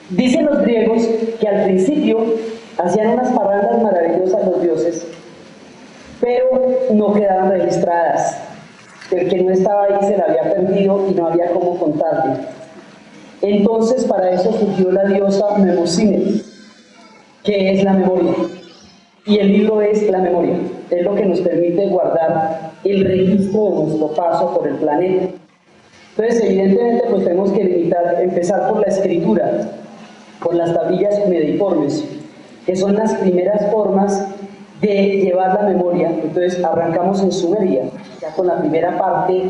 Dicen los griegos que al principio hacían unas parrandas maravillosas los dioses, pero no quedaban registradas. El que no estaba ahí se la había perdido y no había cómo contarle. Entonces para eso surgió la diosa Mnemosyne, que es la memoria. Y el libro es la memoria, es lo que nos permite guardar el registro de nuestro paso por el planeta. Entonces, evidentemente, pues tenemos que empezar por la escritura, por las tablillas cuneiformes, que son las primeras formas de llevar la memoria. Entonces, arrancamos en Sumeria, ya con la primera parte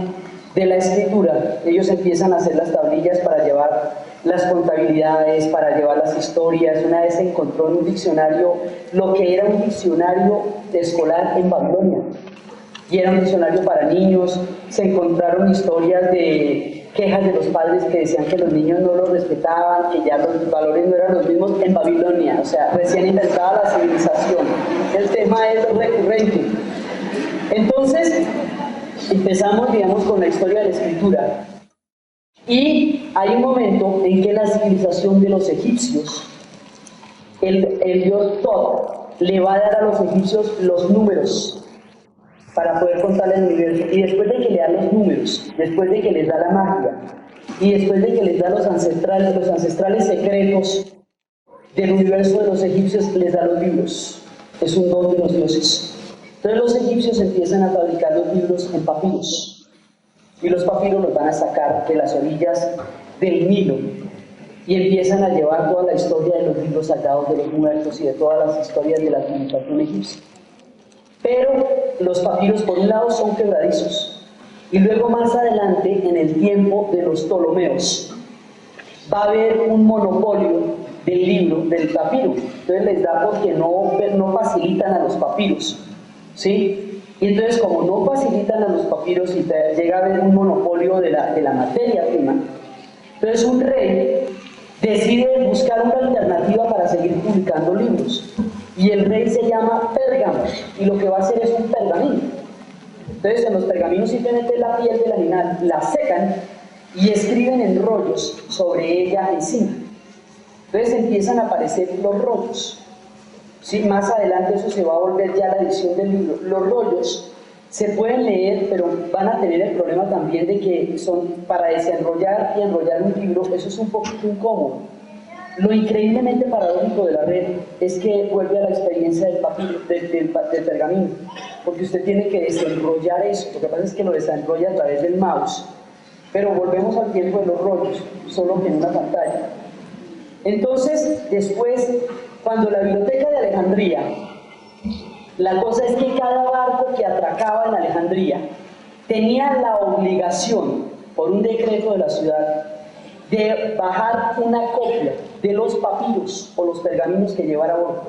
de la escritura. Ellos empiezan a hacer las tablillas para llevar las contabilidades, para llevar las historias. Una vez se encontró en un diccionario lo que era un diccionario escolar en Babilonia, y era un diccionario para niños. Se encontraron historias de quejas de los padres que decían que los niños no los respetaban, que ya los valores no eran los mismos en Babilonia, o sea, recién inventada la civilización. El tema es recurrente. Entonces, empezamos, digamos, con la historia de la escritura. Y hay un momento en que la civilización de los egipcios, el dios Tot, le va a dar a los egipcios los números para poder contar el universo. Y después de que le da los números, después de que les da la magia, y después de que les da los ancestrales secretos del universo de los egipcios, les da los libros. Es un don de los dioses. Entonces los egipcios empiezan a fabricar los libros en papiros. Y los papiros los van a sacar de las orillas del Nilo. Y empiezan a llevar toda la historia de los libros sagrados de los muertos y de todas las historias de la civilización egipcia. Pero los papiros, por un lado, son quebradizos. Y luego, más adelante, en el tiempo de los Ptolomeos, va a haber un monopolio del libro, del papiro. Entonces les da porque no facilitan a los papiros, ¿sí? Y entonces, como no facilitan a los papiros y llega a haber un monopolio de la materia prima, entonces un rey decide buscar una alternativa para seguir publicando libros. Y el rey se llama Pérgamo, y lo que va a hacer es un pergamino. Entonces, en los pergaminos simplemente la piel del animal la secan y escriben en rollos sobre ella encima. Entonces empiezan a aparecer los rollos. Sí, más adelante eso se va a volver ya la edición del libro. Los rollos se pueden leer, pero van a tener el problema también de que son para desenrollar y enrollar un libro, eso es un poquito incómodo. Lo increíblemente paradójico de la red es que vuelve a la experiencia del papiro, del pergamino, porque usted tiene que desenrollar eso. Lo que pasa es que lo desenrolla a través del mouse, pero volvemos al tiempo de los rollos, solo que en una pantalla. Entonces, después, cuando la Biblioteca de Alejandría, la cosa es que cada barco que atracaba en Alejandría tenía la obligación, por un decreto de la ciudad, de bajar una copia de los papiros o los pergaminos que llevara a bordo.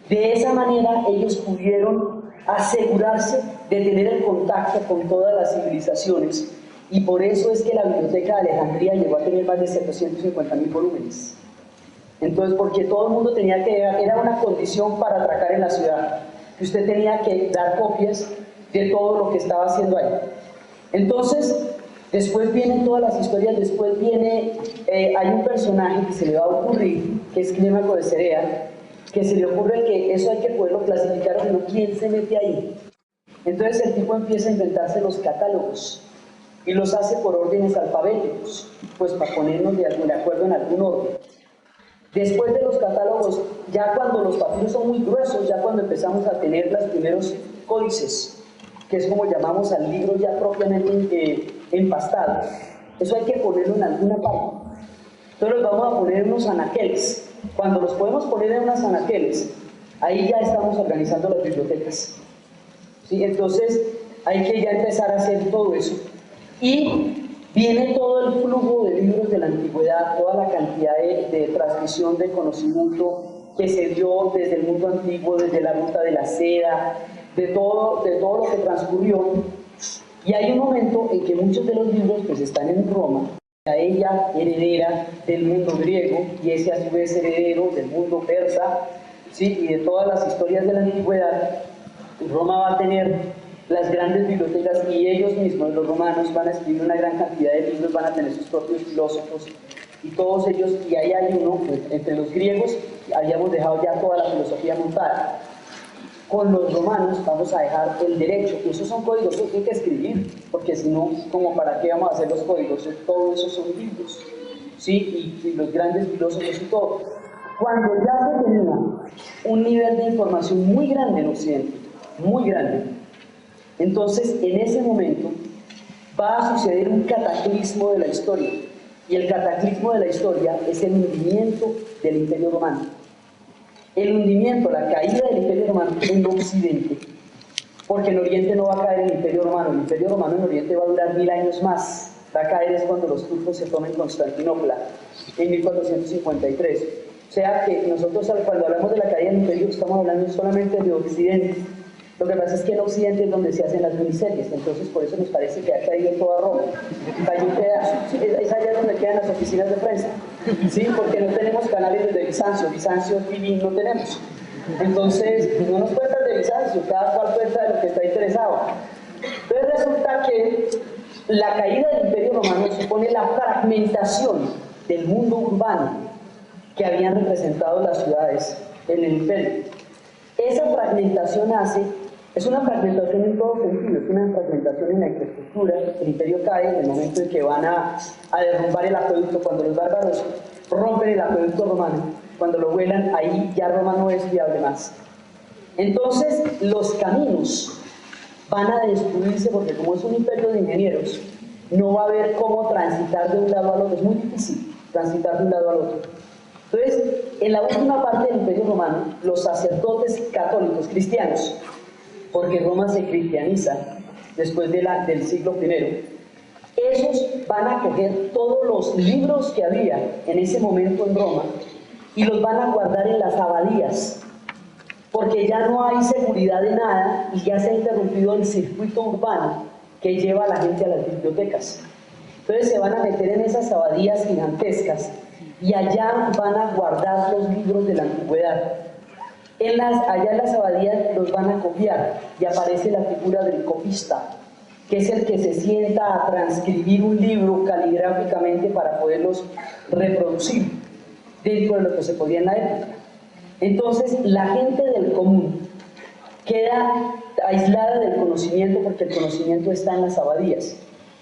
De esa manera ellos pudieron asegurarse de tener el contacto con todas las civilizaciones, y por eso es que la Biblioteca de Alejandría llegó a tener más de 750.000 volúmenes. Entonces, porque todo el mundo tenía que llegar, era una condición para atracar en la ciudad, que usted tenía que dar copias de todo lo que estaba haciendo ahí. Entonces, después vienen todas las historias, después viene, hay un personaje que se le va a ocurrir, que es Clímaco de Cerea, que se le ocurre que eso hay que poderlo clasificar, pero ¿quién se mete ahí? Entonces el tipo empieza a inventarse los catálogos, y los hace por órdenes alfabéticos, pues para ponernos de acuerdo en algún orden. Después de los catálogos, ya cuando los papiros son muy gruesos, ya cuando empezamos a tener los primeros códices, que es como llamamos al libro ya propiamente empastado, eso hay que ponerlo en alguna parte. Entonces los vamos a poner en unos anaqueles. Cuando los podemos poner en unos anaqueles, ahí ya estamos organizando las bibliotecas, ¿sí? Entonces hay que ya empezar a hacer todo eso. Y viene todo el flujo de libros de la antigüedad, toda la cantidad de transmisión de conocimiento que se dio desde el mundo antiguo, desde la ruta de la seda, de todo lo que transcurrió. Y hay un momento en que muchos de los libros pues están en Roma, a ella heredera del mundo griego, y ese a su vez heredero del mundo persa, ¿sí? Y de todas las historias de la antigüedad. Roma va a tener las grandes bibliotecas, y ellos mismos, los romanos, van a escribir una gran cantidad de libros, van a tener sus propios filósofos, y todos ellos, y ahí hay uno, pues, entre los griegos habíamos dejado ya toda la filosofía montada. Con los romanos vamos a dejar el derecho, y esos son códigos que hay que escribir, porque si no, como para qué vamos a hacer los códigos, todo eso son libros, ¿sí? Y los grandes filósofos y todo. Cuando ya se tenía un nivel de información muy grande en Occidente, muy grande, entonces en ese momento va a suceder un cataclismo de la historia, y el cataclismo de la historia es el hundimiento del Imperio Romano. El hundimiento, la caída del Imperio Romano en Occidente, porque en Oriente no va a caer el Imperio Romano en Oriente va a durar 1000 años más, va a caer es cuando los turcos se tomen Constantinopla, en 1453. O sea que nosotros cuando hablamos de la caída del Imperio estamos hablando solamente de Occidente. Lo que pasa es que en Occidente es donde se hacen las miniseries, entonces por eso nos parece que ha caído toda Roma. Cayó un pedazo, es allá donde quedan las oficinas de prensa, ¿sí? Porque no tenemos canales de Bizancio, Bizancio TV no tenemos. Entonces, no nos cuentan de Bizancio, cada cual cuenta de lo que está interesado. Entonces resulta que la caída del Imperio Romano supone la fragmentación del mundo urbano que habían representado las ciudades en el Imperio. Esa fragmentación es una fragmentación en todo sentido, es una fragmentación en la infraestructura. El Imperio cae en el momento en que van a derrumbar el acueducto, cuando los bárbaros rompen el acueducto romano, cuando lo vuelan, ahí ya Roma no es viable más. Entonces los caminos van a destruirse porque como es un imperio de ingenieros, no va a haber cómo transitar de un lado al otro, es muy difícil transitar de un lado al otro. Entonces, en la última parte del Imperio Romano, los sacerdotes católicos cristianos, porque Roma se cristianiza después del siglo I, esos van a coger todos los libros que había en ese momento en Roma y los van a guardar en las abadías, porque ya no hay seguridad de nada y ya se ha interrumpido el circuito urbano que lleva a la gente a las bibliotecas. Entonces se van a meter en esas abadías gigantescas y allá van a guardar los libros de la antigüedad. Allá en las abadías los van a copiar y aparece la figura del copista, que es el que se sienta a transcribir un libro caligráficamente para poderlos reproducir dentro de lo que se podía en la época. Entonces la gente del común queda aislada del conocimiento porque el conocimiento está en las abadías.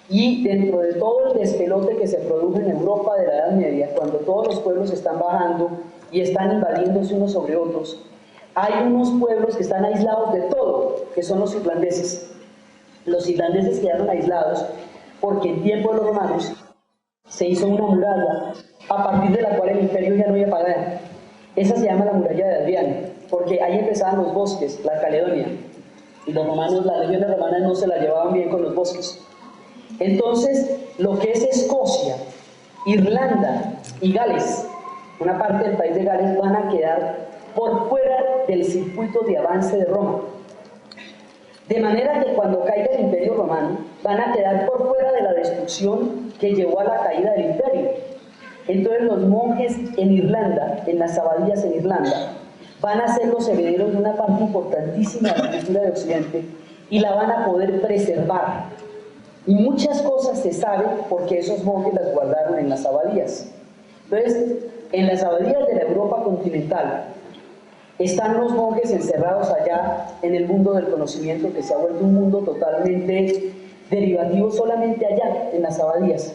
Y dentro de todo el despelote que se produjo en Europa de la Edad Media, cuando todos los pueblos están bajando y están invadiéndose unos sobre otros, hay unos pueblos que están aislados de todo, que son los irlandeses. Los irlandeses quedaron aislados porque en tiempo de los romanos se hizo una muralla a partir de la cual el imperio ya no iba a pagar. Esa se llama la muralla de Adriano, porque ahí empezaban los bosques, la Caledonia, y los romanos, las legiones romanas no se la llevaban bien con los bosques. Entonces, lo que es Escocia, Irlanda y Gales, una parte del país de Gales, van a quedar por fuera del circuito de avance de Roma. De manera que cuando caiga el Imperio Romano, van a quedar por fuera de la destrucción que llevó a la caída del Imperio. Entonces los monjes en Irlanda, en las abadías en Irlanda, van a ser los herederos de una parte importantísima de la cultura de Occidente y la van a poder preservar. Y muchas cosas se saben porque esos monjes las guardaron en las abadías. Entonces, en las abadías de la Europa continental están los monjes encerrados allá en el mundo del conocimiento, que se ha vuelto un mundo totalmente derivativo solamente allá, en las abadías.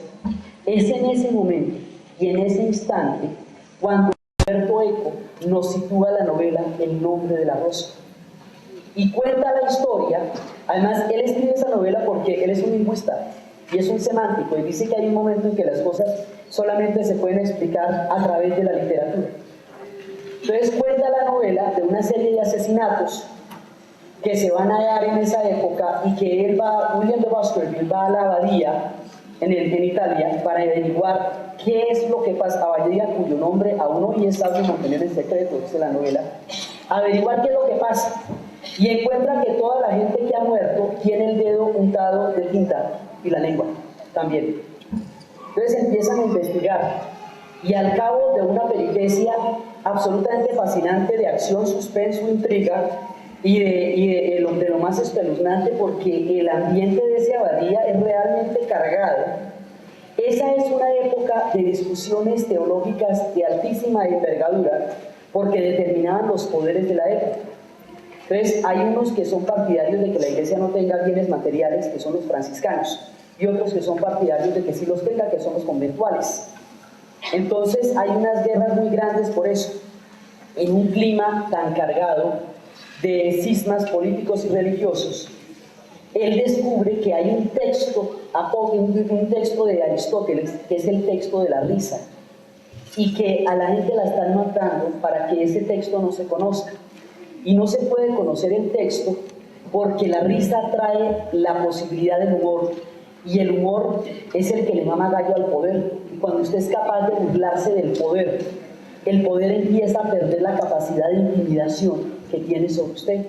Es en ese momento y en ese instante cuando Humberto Eco nos sitúa la novela El nombre de la rosa. Y cuenta la historia, además él escribe esa novela porque él es un lingüista y es un semántico y dice que hay un momento en que las cosas solamente se pueden explicar a través de la literatura. Entonces cuenta la novela de una serie de asesinatos que se van a dar en esa época y que William de Baskerville va a la abadía en Italia para averiguar qué es lo que pasa, abadía cuyo nombre aún hoy es sabio mantener en secreto, dice la novela, averiguar qué es lo que pasa. Y encuentra que toda la gente que ha muerto tiene el dedo untado de tinta y la lengua también. Entonces empiezan a investigar y al cabo de una peripecia absolutamente fascinante de acción, suspenso, intriga y de lo más espeluznante, porque el ambiente de esa abadía es realmente cargado, Esa es una época de discusiones teológicas de altísima envergadura porque determinaban los poderes de la época. Entonces, hay unos que son partidarios de que la iglesia no tenga bienes materiales, que son los franciscanos, y otros que son partidarios de que sí los tenga, que son los conventuales. Entonces, hay unas guerras muy grandes por eso, en un clima tan cargado de cismas políticos y religiosos. Él descubre que hay un texto de Aristóteles, que es el texto de la risa, y que a la gente la están matando para que ese texto no se conozca. Y no se puede conocer el texto porque la risa trae la posibilidad del humor, y el humor es el que le mama gallo al poder. Y cuando usted es capaz de burlarse del poder, el poder empieza a perder la capacidad de intimidación que tiene sobre usted.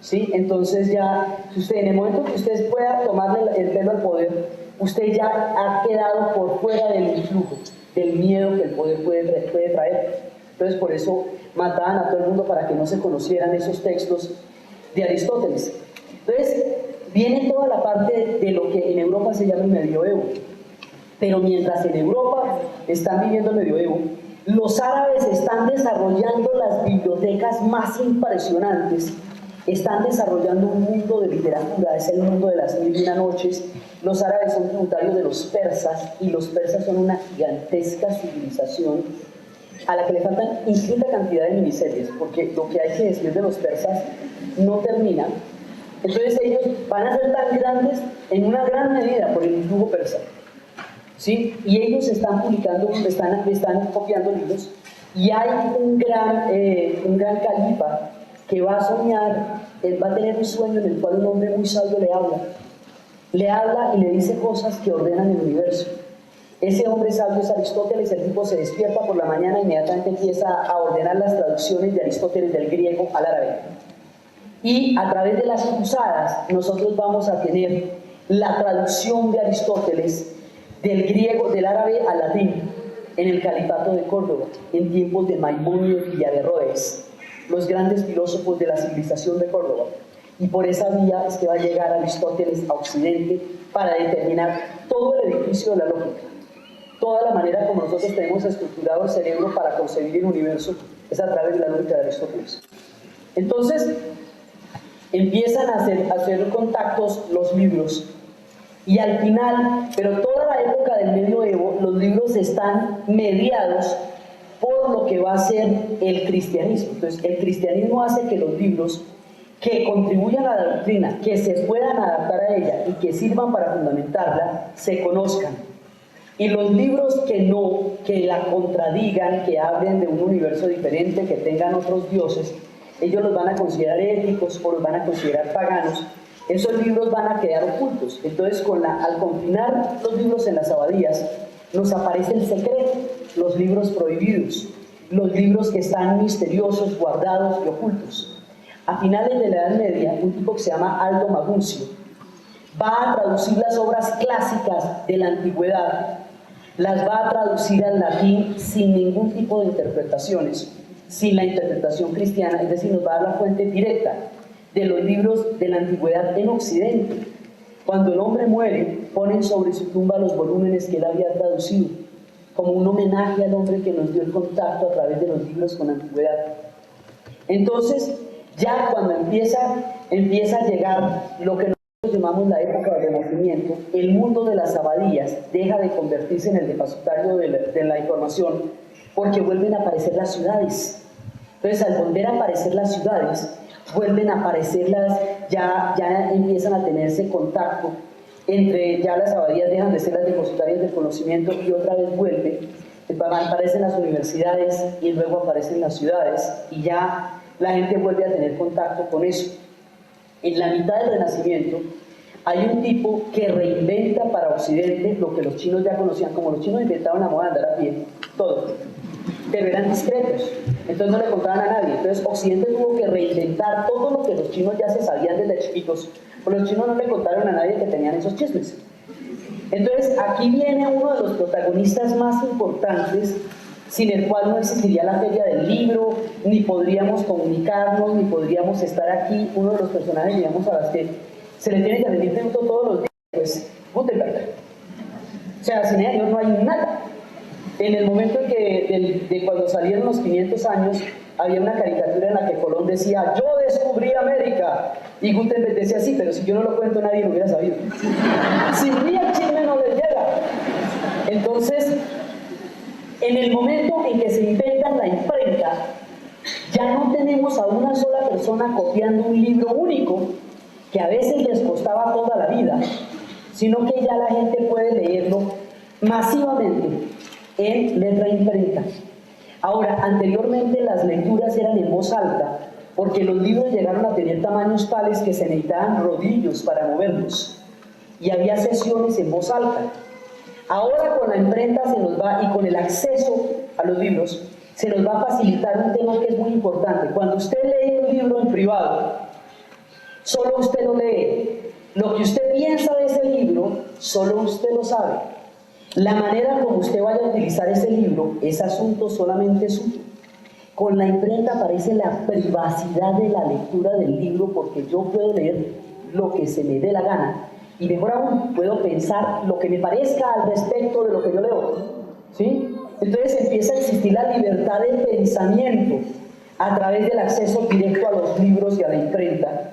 ¿Sí? Entonces ya, si usted, en el momento que usted pueda tomarle el pelo al poder, usted ya ha quedado por fuera del influjo, del miedo que el poder puede traer. Entonces por eso mataban a todo el mundo para que no se conocieran esos textos de Aristóteles. Entonces viene toda la parte de lo que en Europa se llama el medioevo. Pero mientras en Europa están viviendo el medioevo, los árabes están desarrollando las bibliotecas más impresionantes, están desarrollando un mundo de literatura, es el mundo de las 1001 noches. Los árabes son tributarios de los persas, y los persas son una gigantesca civilización a la que le faltan infinita cantidad de miniseries, porque lo que hay que decir de los persas no termina. Entonces ellos van a ser tan grandes en una gran medida por el influjo persa, ¿sí? Y ellos están publicando, están copiando libros, y hay un gran califa que va a soñar, él va a tener un sueño en el cual un hombre muy sabio le habla y le dice cosas que ordenan el universo. Ese hombre sabio es Aristóteles. El tipo se despierta por la mañana e inmediatamente empieza a ordenar las traducciones de Aristóteles del griego al árabe. Y a través de las cruzadas nosotros vamos a tener la traducción de Aristóteles del griego, del árabe al latín, en el Califato de Córdoba, en tiempos de Maimónides y Averroes, los grandes filósofos de la civilización de Córdoba. Y por esa vía es que va a llegar Aristóteles a Occidente para determinar todo el edificio de la lógica. Toda la manera como nosotros tenemos estructurado el cerebro para concebir el universo es a través de la lógica de Aristóteles. Entonces, empiezan a hacer contactos los libros, y al final, pero toda la época del medioevo, los libros están mediados por lo que va a ser el cristianismo. Entonces, el cristianismo hace que los libros que contribuyan a la doctrina, que se puedan adaptar a ella y que sirvan para fundamentarla, se conozcan. Y los libros que no, que la contradigan, que hablen de un universo diferente, que tengan otros dioses, ellos los van a considerar éticos o los van a considerar paganos. Esos libros van a quedar ocultos. Entonces, al confinar los libros en las abadías, nos aparece el secreto, los libros prohibidos, los libros que están misteriosos, guardados y ocultos. A finales de la Edad Media, un tipo que se llama Aldo Maguncio va a traducir las obras clásicas de la antigüedad, las va a traducir al latín sin ningún tipo de interpretaciones, sin la interpretación cristiana, es decir, nos va a dar la fuente directa de los libros de la antigüedad en Occidente. Cuando el hombre muere, ponen sobre su tumba los volúmenes que él había traducido, como un homenaje al hombre que nos dio el contacto a través de los libros con la antigüedad. Entonces, ya cuando empieza a llegar lo que nosotros llamamos la época del Renacimiento, el mundo de las abadías deja de convertirse en el depositario de la información, porque vuelven a aparecer las ciudades. Entonces, al volver a aparecer las ciudades, vuelven a aparecer ya empiezan a tenerse contacto entre, ya las abadías dejan de ser las depositarias del conocimiento y otra vez aparecen las universidades y luego aparecen las ciudades, y ya la gente vuelve a tener contacto con eso. En la mitad del Renacimiento hay un tipo que reinventa para Occidente lo que los chinos ya conocían. Como los chinos inventaban la moda de andar a pie, todo, pero eran discretos, entonces no le contaban a nadie. Entonces Occidente tuvo que reinventar todo lo que los chinos ya se sabían desde chiquitos, porque los chinos no le contaron a nadie que tenían esos chismes. Entonces aquí viene uno de los protagonistas más importantes, sin el cual no existiría la feria del libro, ni podríamos comunicarnos, ni podríamos estar aquí. Uno de los personajes, digamos, a los que se le tiene que rendir tributo todos los días, pues Gutenberg. sea, sin ella no hay nada. En el momento en que, de cuando salieron los 500 años, había una caricatura en la que Colón decía, yo descubrí América, y Gutenberg decía, sí, pero si yo no lo cuento nadie lo hubiera sabido. Sin mí el chisme no les llega. Entonces, en el momento en que se inventan la imprenta, ya no tenemos a una sola persona copiando un libro único, que a veces les costaba toda la vida, sino que ya la gente puede leerlo masivamente en letra imprenta. Ahora, anteriormente las lecturas eran en voz alta, porque los libros llegaron a tener tamaños tales que se necesitaban rodillos para moverlos, y había sesiones en voz alta. Ahora con la imprenta se nos va, y con el acceso a los libros, se nos va a facilitar un tema que es muy importante. Cuando usted lee un libro en privado, solo usted lo lee. Lo que usted piensa de ese libro, solo usted lo sabe. La manera como usted vaya a utilizar ese libro es asunto solamente suyo. Con la imprenta aparece la privacidad de la lectura del libro, porque yo puedo leer lo que se me dé la gana, y mejor aún, puedo pensar lo que me parezca al respecto de lo que yo leo, ¿sí? Entonces empieza a existir la libertad de pensamiento a través del acceso directo a los libros y a la imprenta,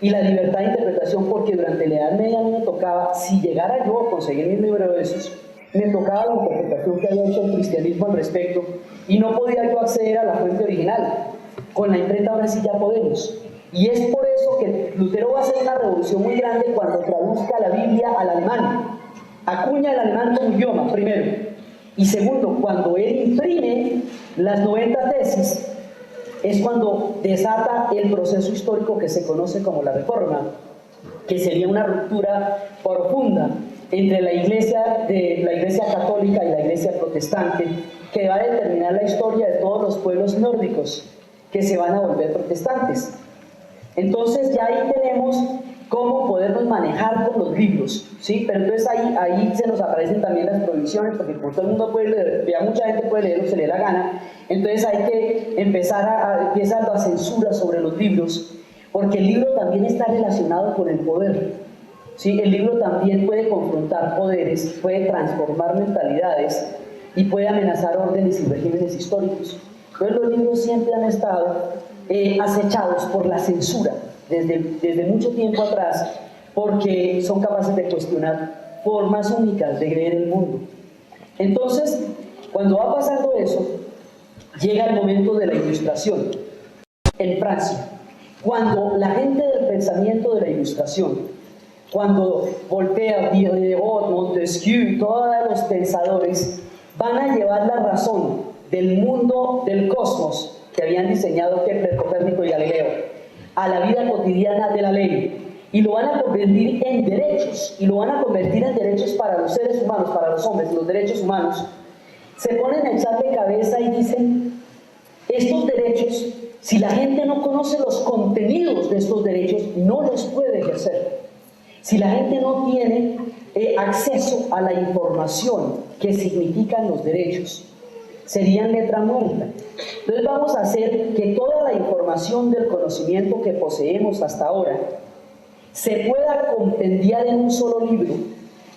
y la libertad de interpretación, porque durante la Edad Media a mí me tocaba, si llegara yo a conseguir mi libro de esos, me tocaba la interpretación que había hecho el cristianismo al respecto, y no podía yo acceder a la fuente original. Con la imprenta ahora sí ya podemos. Y es por eso que Lutero va a hacer una revolución muy grande cuando traduzca la Biblia al alemán. Acuña el alemán como idioma, primero. Y segundo, cuando él imprime las 90 tesis, es cuando desata el proceso histórico que se conoce como la Reforma, que sería una ruptura profunda entre la iglesia católica y la iglesia protestante, que va a determinar la historia de todos los pueblos nórdicos que se van a volver protestantes. Entonces ya ahí tenemos cómo podernos manejar con los libros, ¿sí? Pero entonces ahí se nos aparecen también las prohibiciones, porque como todo el mundo puede leer, ya mucha gente puede leer lo que se le dé la gana, entonces hay que empezar la censura sobre los libros, porque el libro también está relacionado con el poder, ¿sí? El libro también puede confrontar poderes, puede transformar mentalidades y puede amenazar órdenes y regímenes históricos. Entonces los libros siempre han estado acechados por la censura desde mucho tiempo atrás, porque son capaces de cuestionar formas únicas de creer el mundo. Entonces, cuando va pasando eso, llega el momento de la Ilustración en Francia. Cuando la gente del pensamiento de la Ilustración, cuando Voltaire, Diderot, Montesquieu, todos los pensadores van a llevar la razón del mundo, del cosmos, que habían diseñado Kepler, Copérnico y Galileo, a la vida cotidiana de la ley, y lo van a convertir en derechos, y lo van a convertir en derechos para los seres humanos, para los hombres, los derechos humanos. Se ponen a echarle cabeza y dicen, estos derechos, si la gente no conoce los contenidos de estos derechos, no los puede ejercer. Si la gente no tiene acceso a la información que significan los derechos, serían letra muerta. Entonces vamos a hacer que toda la información del conocimiento que poseemos hasta ahora se pueda compendiar en un solo libro,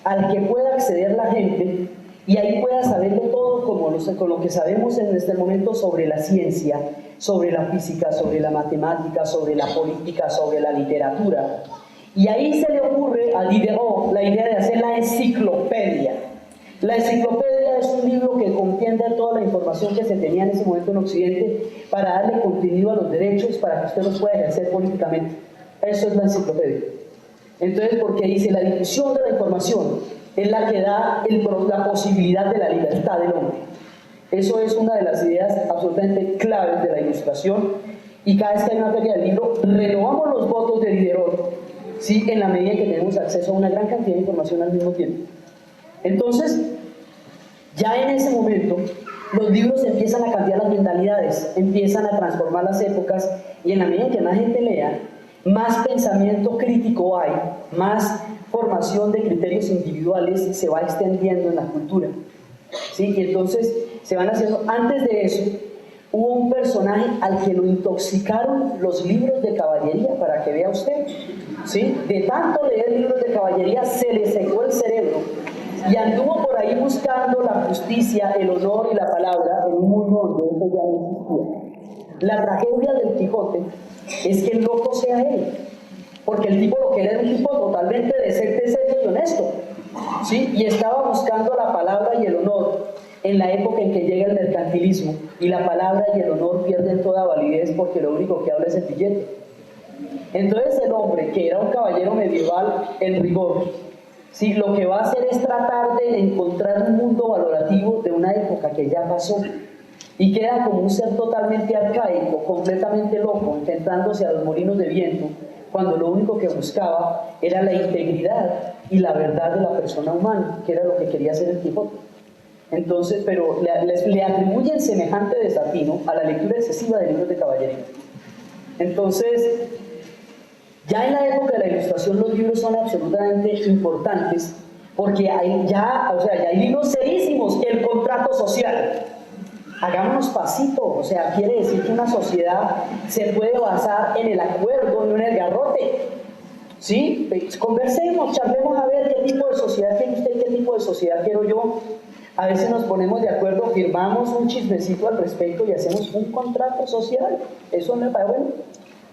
al que pueda acceder la gente, y ahí pueda saberlo todo con lo que sabemos en este momento sobre la ciencia, sobre la física, sobre la matemática, sobre la política, sobre la literatura. Y ahí se le ocurre a Diderot la idea de hacer la enciclopedia. La enciclopedia es un libro que contiene toda la información que se tenía en ese momento en Occidente para darle contenido a los derechos, para que usted los pueda ejercer políticamente. Eso es la enciclopedia. Entonces, porque dice, la difusión de la información es la que da la posibilidad de la libertad del hombre. Eso es una de las ideas absolutamente claves de la Ilustración, y cada vez que hay una feria del libro, renovamos los votos de Diderot, ¿sí? En la medida en que tenemos acceso a una gran cantidad de información al mismo tiempo. Entonces, ya en ese momento, los libros empiezan a cambiar las mentalidades, empiezan a transformar las épocas, y en la medida en que más gente lea, más pensamiento crítico hay, más formación de criterios individuales se va extendiendo en la cultura, ¿sí? Y entonces se van haciendo. Antes de eso, hubo un personaje al que lo intoxicaron los libros de caballería, para que vea usted, ¿sí? De tanto leer libros de caballería se le secó el cerebro, y anduvo por ahí buscando la justicia, el honor y la palabra en un mundo donde eso ya no existía. La tragedia del Quijote es que el loco sea él, porque el tipo lo que era un tipo totalmente decente, serio y honesto, ¿sí? Y estaba buscando la palabra y el honor en la época en que llega el mercantilismo, y la palabra y el honor pierden toda validez porque lo único que habla es el billete. Entonces el hombre, que era un caballero medieval en rigor, ¿sí?, lo que va a hacer es tratar de encontrar un mundo valorativo de una época que ya pasó, y queda como un ser totalmente arcaico, completamente loco, enfrentándose a los molinos de viento, cuando lo único que buscaba era la integridad y la verdad de la persona humana, que era lo que quería hacer el Quijote. Entonces, pero le atribuyen semejante desatino a la lectura excesiva de libros de caballería. Entonces, ya en la época de la Ilustración los libros son absolutamente importantes, porque ya hay libros serísimos, el contrato social. Hagámonos pasito, o sea, quiere decir que una sociedad se puede basar en el acuerdo, no en el garrote. ¿Sí? Conversemos, charlemos a ver qué tipo de sociedad quiere usted, qué tipo de sociedad quiero yo. A veces nos ponemos de acuerdo, firmamos un chismecito al respecto y hacemos un contrato social. Eso me parece bueno.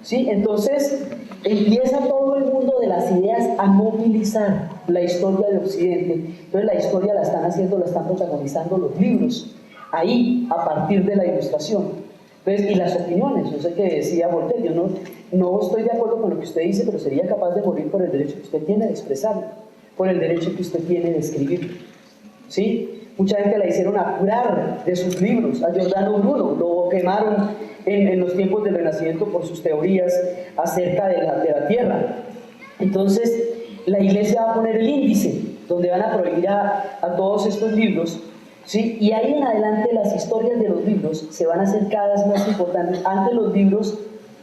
¿Sí? Entonces empieza todo el mundo de las ideas a movilizar la historia de Occidente. Entonces la historia la están protagonizando los libros. Ahí, a partir de la Ilustración. Entonces, y las opiniones, yo sé que decía Voltaire, yo no estoy de acuerdo con lo que usted dice, pero sería capaz de morir por el derecho que usted tiene de expresarlo, por el derecho que usted tiene de escribir. ¿Sí? Mucha gente la hicieron apurar de sus libros. A Giordano Bruno lo quemaron en los tiempos del Renacimiento por sus teorías acerca de la tierra. Entonces, la Iglesia va a poner el índice, donde van a prohibir a todos estos libros. ¿Sí? Y ahí en adelante las historias de los libros se van a hacer cada vez más importantes. Antes los libros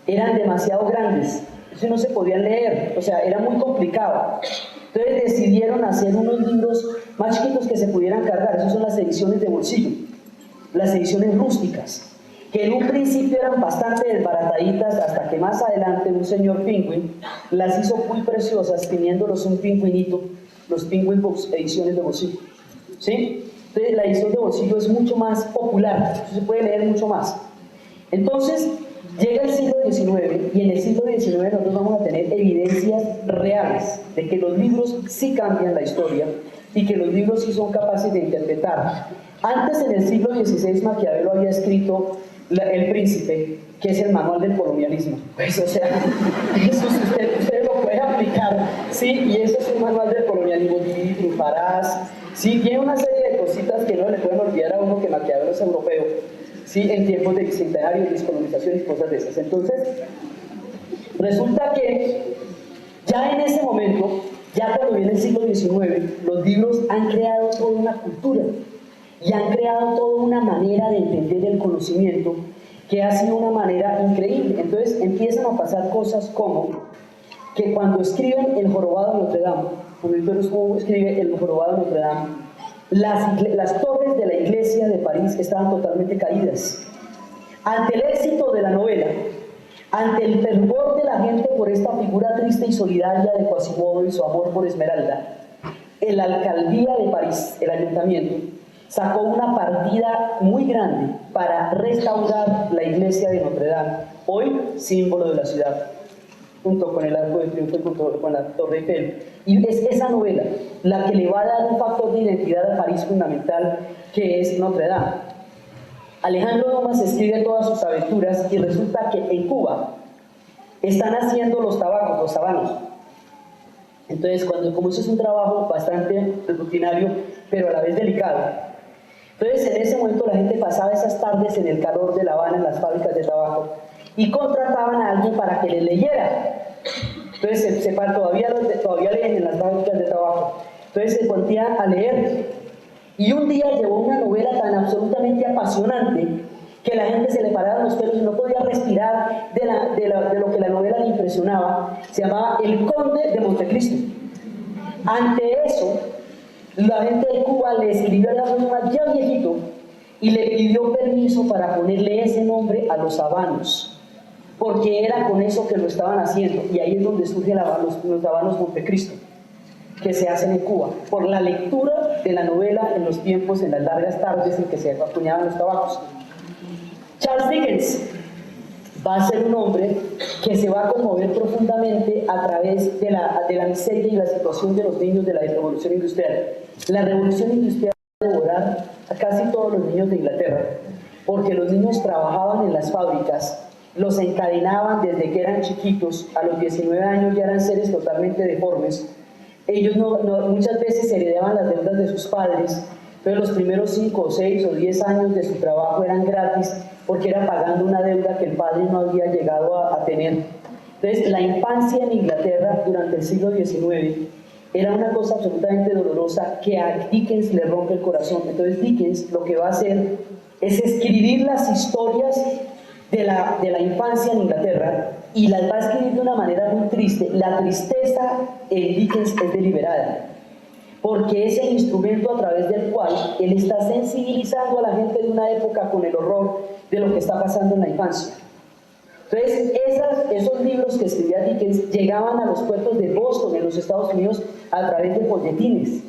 eran demasiado grandes, eso no se podían leer, o sea, era muy complicado. Entonces decidieron hacer unos libros más chiquitos que se pudieran cargar. Esas son las ediciones de bolsillo, las ediciones rústicas, que en un principio eran bastante desbarataditas, hasta que más adelante un señor Penguin las hizo muy preciosas, teniéndolos un pingüinito, los Penguin Books, ediciones de bolsillo. ¿Sí? Entonces la edición de bolsillo es mucho más popular, se puede leer mucho más. Entonces llega el siglo XIX, y en el siglo XIX nosotros vamos a tener evidencias reales de que los libros sí cambian la historia y que los libros sí son capaces de interpretar. Antes, en el siglo XVI, Maquiavelo había escrito El Príncipe, que es el manual del colonialismo. Pues, o sea, eso usted lo puede aplicar, ¿sí? Y eso es un manual del colonialismo, y triunfarás. Sí, tiene una serie de cositas que no le pueden olvidar a uno que Maquiavelo es europeo, ¿sí? En tiempos de bicentenario, descolonización y cosas de esas. Entonces, resulta que ya en ese momento, ya cuando viene el siglo XIX, los libros han creado toda una cultura y han creado toda una manera de entender el conocimiento que ha sido una manera increíble. Entonces empiezan a pasar cosas como que cuando escriben El Jorobado de Notre Dame, cuando Víctor Hugo escribe El Jorobado de Notre Dame, las torres de la iglesia de París estaban totalmente caídas. Ante el éxito de la novela, ante el fervor de la gente por esta figura triste y solidaria de Quasimodo y su amor por Esmeralda, la alcaldía de París, el ayuntamiento, sacó una partida muy grande para restaurar la iglesia de Notre Dame, hoy símbolo de la ciudad, junto con el Arco de Triunfo y junto con la Torre Eiffel. Y es esa novela la que le va a dar un factor de identidad a París fundamental, que es Notre Dame. Alejandro Dumas escribe todas sus aventuras y resulta que en Cuba están haciendo los tabacos, los habanos. Entonces, como eso es un trabajo bastante rutinario, pero a la vez delicado, entonces en ese momento la gente pasaba esas tardes en el calor de La Habana, en las fábricas de tabaco, y contrataban a alguien para que les leyera. Entonces todavía leen en las fábricas de tabaco. Entonces se ponían a leer. Y un día llevó una novela tan absolutamente apasionante que la gente se le paraban los pelos y no podía respirar de lo que la novela le impresionaba. Se llamaba El Conde de Montecristo. Ante eso, la gente de Cuba le escribió a la persona ya viejito y le pidió permiso para ponerle ese nombre a los habanos, porque era con eso que lo estaban haciendo, y ahí es donde surgen los habanos Montecristo. que se hacen en Cuba, por la lectura de la novela en los tiempos, en las largas tardes en que se acuñaban los trabajos. Charles Dickens va a ser un hombre que se va a conmover profundamente a través de la miseria y la situación de los niños de la revolución industrial. La revolución industrial va a devorar a casi todos los niños de Inglaterra, porque los niños trabajaban en las fábricas, los encadenaban desde que eran chiquitos, a los 19 años ya eran seres totalmente deformes. Ellos muchas veces heredaban las deudas de sus padres, pero los primeros 5 o 6 o 10 años de su trabajo eran gratis porque era pagando una deuda que el padre no había llegado a tener. Entonces, la infancia en Inglaterra durante el siglo XIX era una cosa absolutamente dolorosa que a Dickens le rompe el corazón. Entonces, Dickens lo que va a hacer es escribir las historias de la infancia en Inglaterra y las va a escribir de una manera muy triste. La tristeza en Dickens es deliberada, porque es el instrumento a través del cual él está sensibilizando a la gente de una época con el horror de lo que está pasando en la infancia. Entonces, esos libros que escribía Dickens llegaban a los puertos de Boston, en los Estados Unidos, a través de folletines.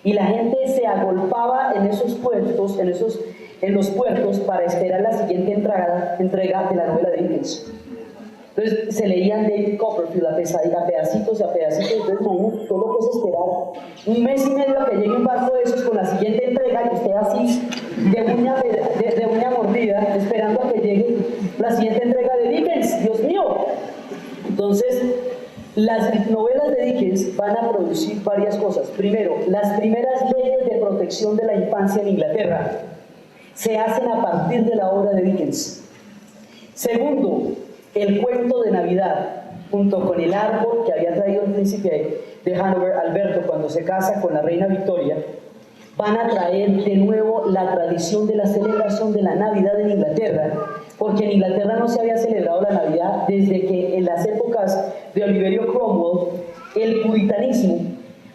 Y la gente se agolpaba en esos puertos, en los puertos, para esperar la siguiente entrega de la novela de Dickens. Entonces se leían David Copperfield a pedacitos y a pedacitos. Entonces imagínate todo lo que es esperar un mes y medio a que llegue un barco de esos con la siguiente entrega, y usted así de uña mordida esperando a que llegue la siguiente entrega de Dickens. Dios mío. Entonces las novelas de Dickens van a producir varias cosas. Primero, las primeras leyes de protección de la infancia en Inglaterra se hacen a partir de la obra de Dickens. Segundo, el cuento de Navidad, junto con el árbol que había traído el príncipe de Hanover, Alberto, cuando se casa con la reina Victoria, van a traer de nuevo la tradición de la celebración de la Navidad en Inglaterra, porque en Inglaterra no se había celebrado la Navidad desde que en las épocas de Oliverio Cromwell el puritanismo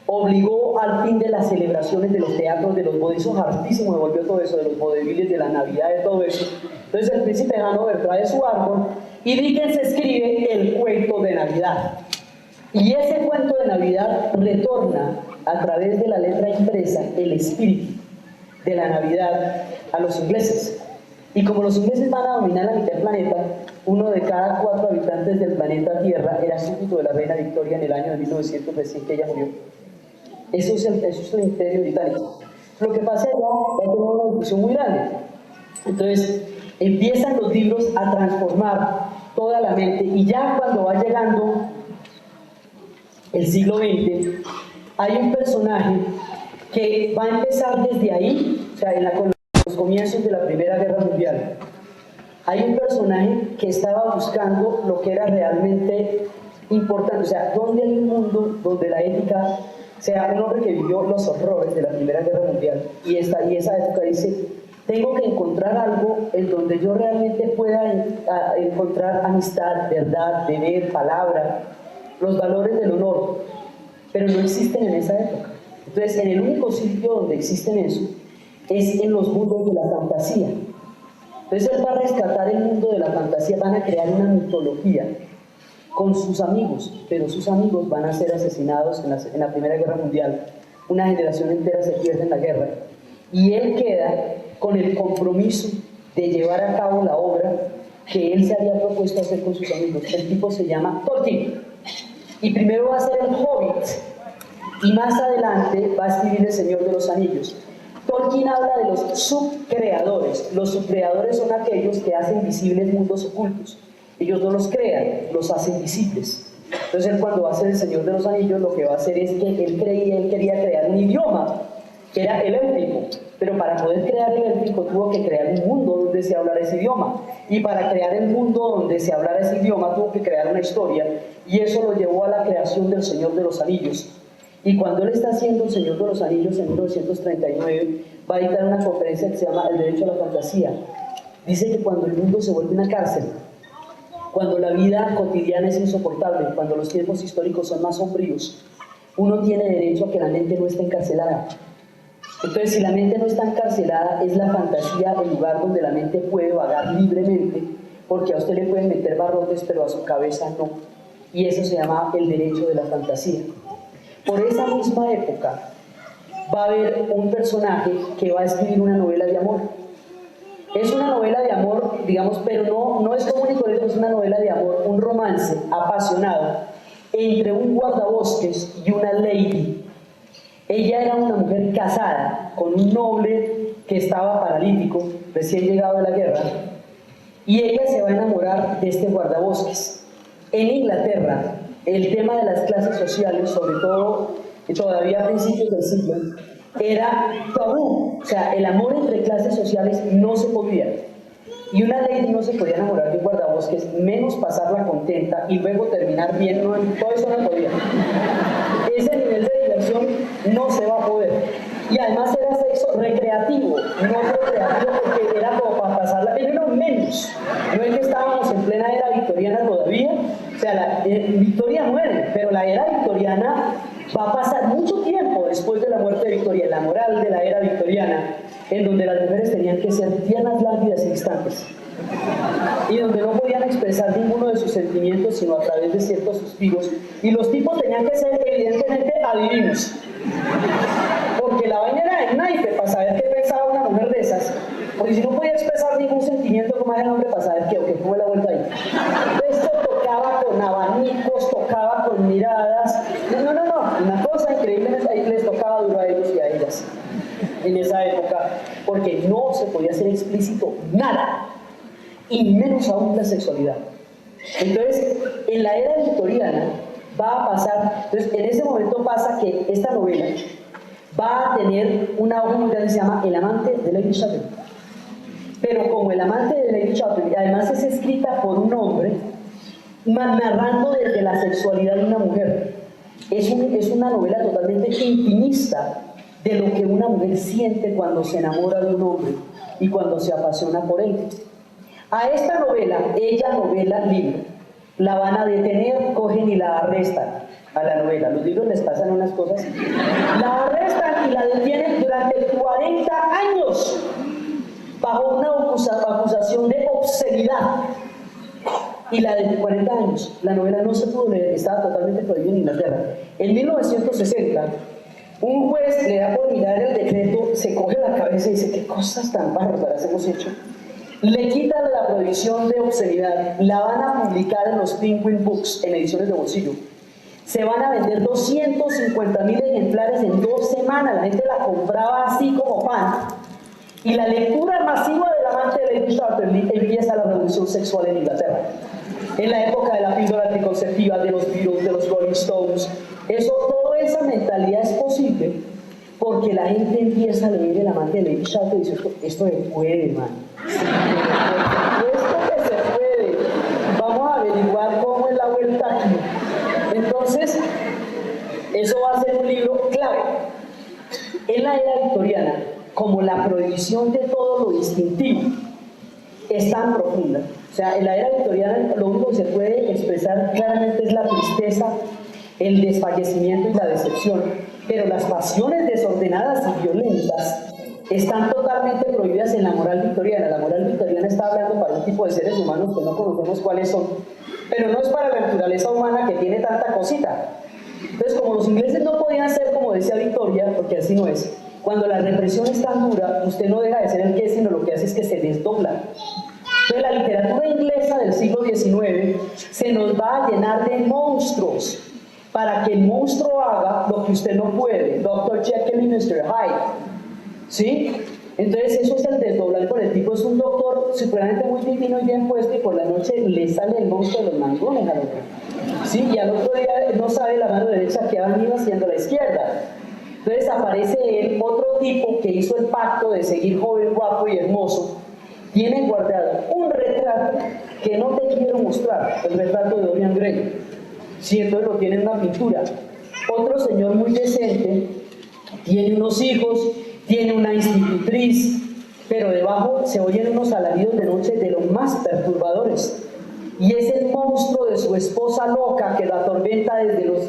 obligó al fin de las celebraciones de los teatros, de los vodevils. Hizo hartísimo, devolvió todo eso, de los vodevils, de la Navidad, de todo eso. Entonces el príncipe de Hanover trae su árbol y Dickens escribe el cuento de Navidad. Y ese cuento de Navidad retorna a través de la letra impresa el espíritu de la Navidad a los ingleses. Y como los ingleses van a dominar la mitad del planeta, uno de cada 4 habitantes del planeta Tierra era súbdito de la reina Victoria en el año de 1900, recién que ella murió. Eso es el imperio británico. Lo que pasa allá va a tener una discusión muy grande. Entonces, empiezan los libros a transformar toda la mente, y ya cuando va llegando el siglo XX, hay un personaje que va a empezar desde ahí, o sea, con los comienzos de la Primera Guerra Mundial. Hay un personaje que estaba buscando lo que era realmente importante, o sea, ¿dónde hay un mundo donde la ética sea un hombre que vivió los horrores de la Primera Guerra Mundial? Y esa época dice, tengo que encontrar algo en donde yo realmente pueda encontrar amistad, verdad, deber, palabra, los valores del honor, pero no existen en esa época. Entonces, en el único sitio donde existen eso es en los mundos de la fantasía. Entonces él va a rescatar el mundo de la fantasía, van a crear una mitología con sus amigos, pero sus amigos van a ser asesinados en la Primera Guerra Mundial. Una generación entera se pierde en la guerra. Y él queda con el compromiso de llevar a cabo la obra que él se había propuesto hacer con sus amigos. El tipo se llama Tolkien. Y primero va a ser el Hobbit, y más adelante va a escribir El Señor de los Anillos. Tolkien habla de los subcreadores. Los subcreadores son aquellos que hacen visibles mundos ocultos. Ellos no los crean, los hacen visibles. Entonces él, cuando va a hacer El Señor de los Anillos, lo que va a hacer es que él quería crear un idioma, que era el élfico. Pero para poder crear el élfico tuvo que crear un mundo donde se hablara ese idioma. Y para crear el mundo donde se hablara ese idioma tuvo que crear una historia. Y eso lo llevó a la creación del Señor de los Anillos. Y cuando él está haciendo El Señor de los Anillos en 1939, va a dictar una conferencia que se llama El Derecho a la Fantasía. Dice que cuando el mundo se vuelve una cárcel, cuando la vida cotidiana es insoportable, cuando los tiempos históricos son más sombríos, uno tiene derecho a que la mente no esté encarcelada. Entonces, si la mente no está encarcelada, es la fantasía el lugar donde la mente puede vagar libremente, porque a usted le pueden meter barrotes, pero a su cabeza no. Y eso se llama el derecho de la fantasía. por esa misma época, va a haber un personaje que va a escribir una novela de amor. Es una novela de amor, digamos, pero no es común y corriente, es una novela de amor, un romance apasionado entre un guardabosques y una lady. Ella era una mujer casada con un noble que estaba paralítico, recién llegado de la guerra, y ella se va a enamorar de este guardabosques. En Inglaterra, el tema de las clases sociales, sobre todo todavía a principios del siglo, era tabú. O sea, el amor entre clases sociales no se podía. Y una lady no se podía enamorar de un guardabosques, menos pasarla contenta y luego terminar bien. No, todo eso no podía. Ese nivel de diversión no se va a poder. Y además era sexo recreativo, no recreativo porque era como para pasarla, pero no menos. No es que estábamos en plena era victoriana todavía. O sea, la Victoria muere, pero la era victoriana va a pasar mucho tiempo después de la muerte de Victoria, la moral de la era victoriana, en donde las mujeres tenían que ser tiernas, lánguidas e instantes, y donde no podían expresar ninguno de sus sentimientos sino a través de ciertos suspiros, y los tipos tenían que ser evidentemente adivinos, porque la vaina era el naipe para saber qué pensaba una mujer de esas, porque si no podía expresar ningún sentimiento, ¿cómo es el hombre para saber qué o qué fue la vuelta ahí? Esto tocaba con abanicos, tocaba con miradas, no, una cosa increíble, les tocaba duro a ellos y a ellas en esa época, porque no se podía hacer explícito nada, y menos aún la sexualidad. Entonces, en la era victoriana va a pasar, entonces en ese momento pasa que esta novela va a tener una obra muy grande que se llama El amante de Lady Chatterley. Pero como El amante de Lady Chatterley, además es escrita por un hombre, narrando desde la sexualidad de una mujer. Es una novela totalmente intimista de lo que una mujer siente cuando se enamora de un hombre y cuando se apasiona por él. A esta novela, ella novela libro, la van a detener, cogen y la arrestan a la novela. Los libros les pasan unas cosas. La arrestan y la detienen durante 40 años bajo una acusación de obscenidad. Y la de 40 años, la novela no se pudo leer, estaba totalmente prohibida en Inglaterra. En 1960, un juez le da por mirar el decreto, se coge la cabeza y dice, ¿qué cosas tan bárbaras hemos hecho? Le quitan la prohibición de obscenidad, la van a publicar en los Penguin Books, en ediciones de bolsillo. Se van a vender 250.000 ejemplares en 2 semanas, la gente la compraba así como pan. Y la lectura masiva del amante de Lady Chatterley empieza la revolución sexual en Inglaterra. En la época de la píldora anticonceptiva, de los Beatles, de los Rolling Stones, toda esa mentalidad es posible porque la gente empieza a leer El amante de Lady Chatterley y dice, esto se puede, man. Esto que se puede. Vamos a averiguar cómo es la vuelta aquí. Entonces, eso va a ser un libro clave. En la era victoriana, como la prohibición de todo lo distintivo es tan profunda. O sea, en la era victoriana lo único que se puede expresar claramente es la tristeza, el desfallecimiento y la decepción, pero las pasiones desordenadas y violentas están totalmente prohibidas en la moral victoriana. La moral victoriana está hablando para un tipo de seres humanos que no conocemos cuáles son, pero no es para la naturaleza humana que tiene tanta cosita. Entonces, como los ingleses no podían ser como decía Victoria, porque así no es, cuando la represión es tan dura, usted no deja de ser el que es, sino lo que hace es que se desdobla. Entonces, la literatura inglesa del siglo XIX se nos va a llenar de monstruos para que el monstruo haga lo que usted no puede. Dr. Jekyll y Mr. Hyde. ¿Sí? Entonces, eso es el desdoblar por el tipo. Es un doctor supremamente muy divino y bien puesto, y por la noche le sale el monstruo de los mangones al otro. ¿Sí? Y al otro día no sabe la mano derecha que ha venido haciendo la izquierda. Entonces aparece él, otro tipo que hizo el pacto de seguir joven, guapo y hermoso. Tiene guardado un retrato que no te quiero mostrar, el retrato de Dorian Gray. Sí, entonces lo tiene en una pintura. Otro señor muy decente, tiene unos hijos, tiene una institutriz, pero debajo se oyen unos alaridos de noche de los más perturbadores. Y es el monstruo de su esposa loca que lo atormenta desde los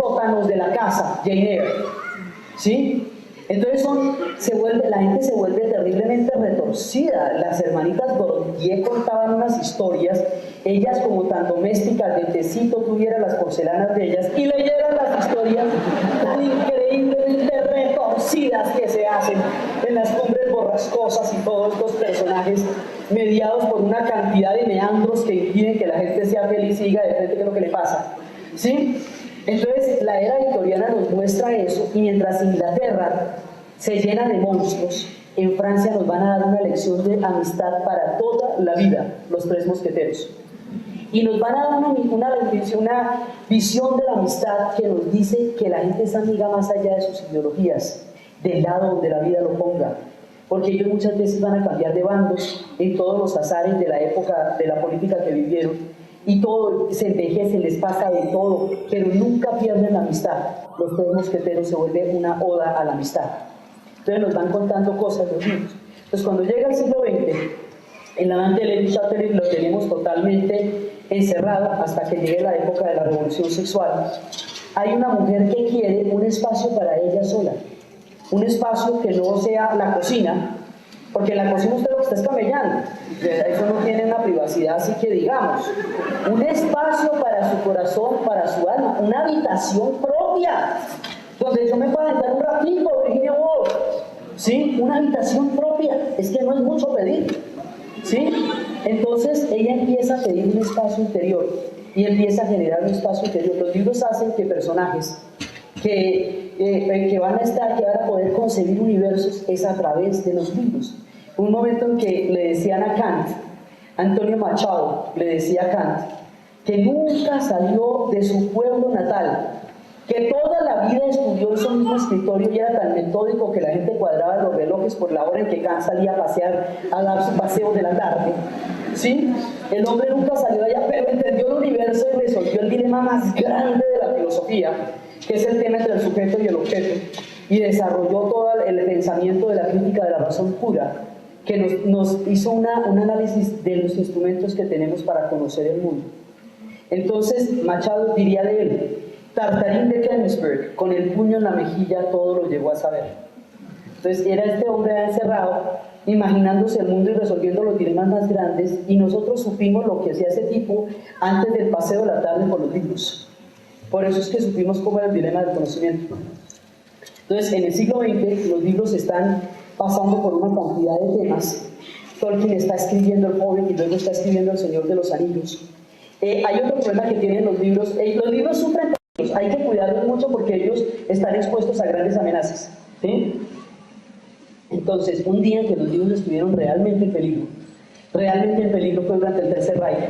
sótanos de la casa, Jane Eyre. ¿Sí? Entonces la gente se vuelve terriblemente retorcida. Las hermanitas Bourdieu contaban unas historias, ellas como tan domésticas, de tecito tuvieran las porcelanas de ellas y leyeran las historias tan increíblemente retorcidas que se hacen en las cumbres borrascosas y todos estos personajes mediados por una cantidad de meandros que impiden que la gente sea feliz y diga de frente qué es lo que le pasa, ¿sí? Entonces la era victoriana nos muestra eso, y mientras Inglaterra se llena de monstruos, en Francia nos van a dar una lección de amistad para toda la vida, los tres mosqueteros. Y nos van a dar una visión de la amistad que nos dice que la gente es amiga más allá de sus ideologías, del lado donde la vida lo ponga. Porque ellos muchas veces van a cambiar de bandos en todos los azares de la época de la política que vivieron. Y todo se envejece, les pasa de todo, pero nunca pierden la amistad. Los tres mosqueteros se vuelve una oda a la amistad. Entonces nos van contando cosas los niños. Entonces cuando llega el siglo XX, el amante de Lady Chatterley lo tenemos totalmente encerrado hasta que llegue la época de la revolución sexual. Hay una mujer que quiere un espacio para ella sola, un espacio que no sea la cocina, porque en la cocina usted lo que está escamellando, eso no tiene una privacidad, así que digamos, un espacio para su corazón, para su alma, una habitación propia, donde yo me pueda entrar un ratito, Virginia Woolf, ¿sí? Una habitación propia, es que no es mucho pedir, ¿sí? Entonces ella empieza a pedir un espacio interior y empieza a generar un espacio interior. Los libros hacen que personajes que van a poder concebir universos es a través de los libros. Un momento en que le decían a Kant, Antonio Machado le decía a Kant, que nunca salió de su pueblo natal, que toda la vida estudió en su mismo escritorio y era tan metódico que la gente cuadraba los relojes por la hora en que Kant salía a pasear, a dar su paseo de la tarde. ¿Sí? El hombre nunca salió de allá, pero entendió el universo y resolvió el dilema más grande de la filosofía, que es el tema entre el sujeto y el objeto, y desarrolló todo el pensamiento de la crítica de la razón pura, que nos hizo un análisis de los instrumentos que tenemos para conocer el mundo. Entonces Machado diría de él: Tartarín de Königsberg, con el puño en la mejilla todo lo llegó a saber. Entonces era este hombre encerrado, imaginándose el mundo y resolviendo los dilemas más grandes, y nosotros supimos lo que hacía ese tipo antes del paseo de la tarde por los libros. Por eso es que supimos cómo era el dilema del conocimiento. Entonces, en el siglo XX, los libros están pasando por una cantidad de temas. Tolkien está escribiendo El Hobbit y luego está escribiendo El Señor de los Anillos. Hay otro problema que tienen los libros. Los libros sufren peligros, hay que cuidarlos mucho porque ellos están expuestos a grandes amenazas, ¿sí? Entonces, un día en que los libros estuvieron realmente en peligro fue durante el Tercer Reich.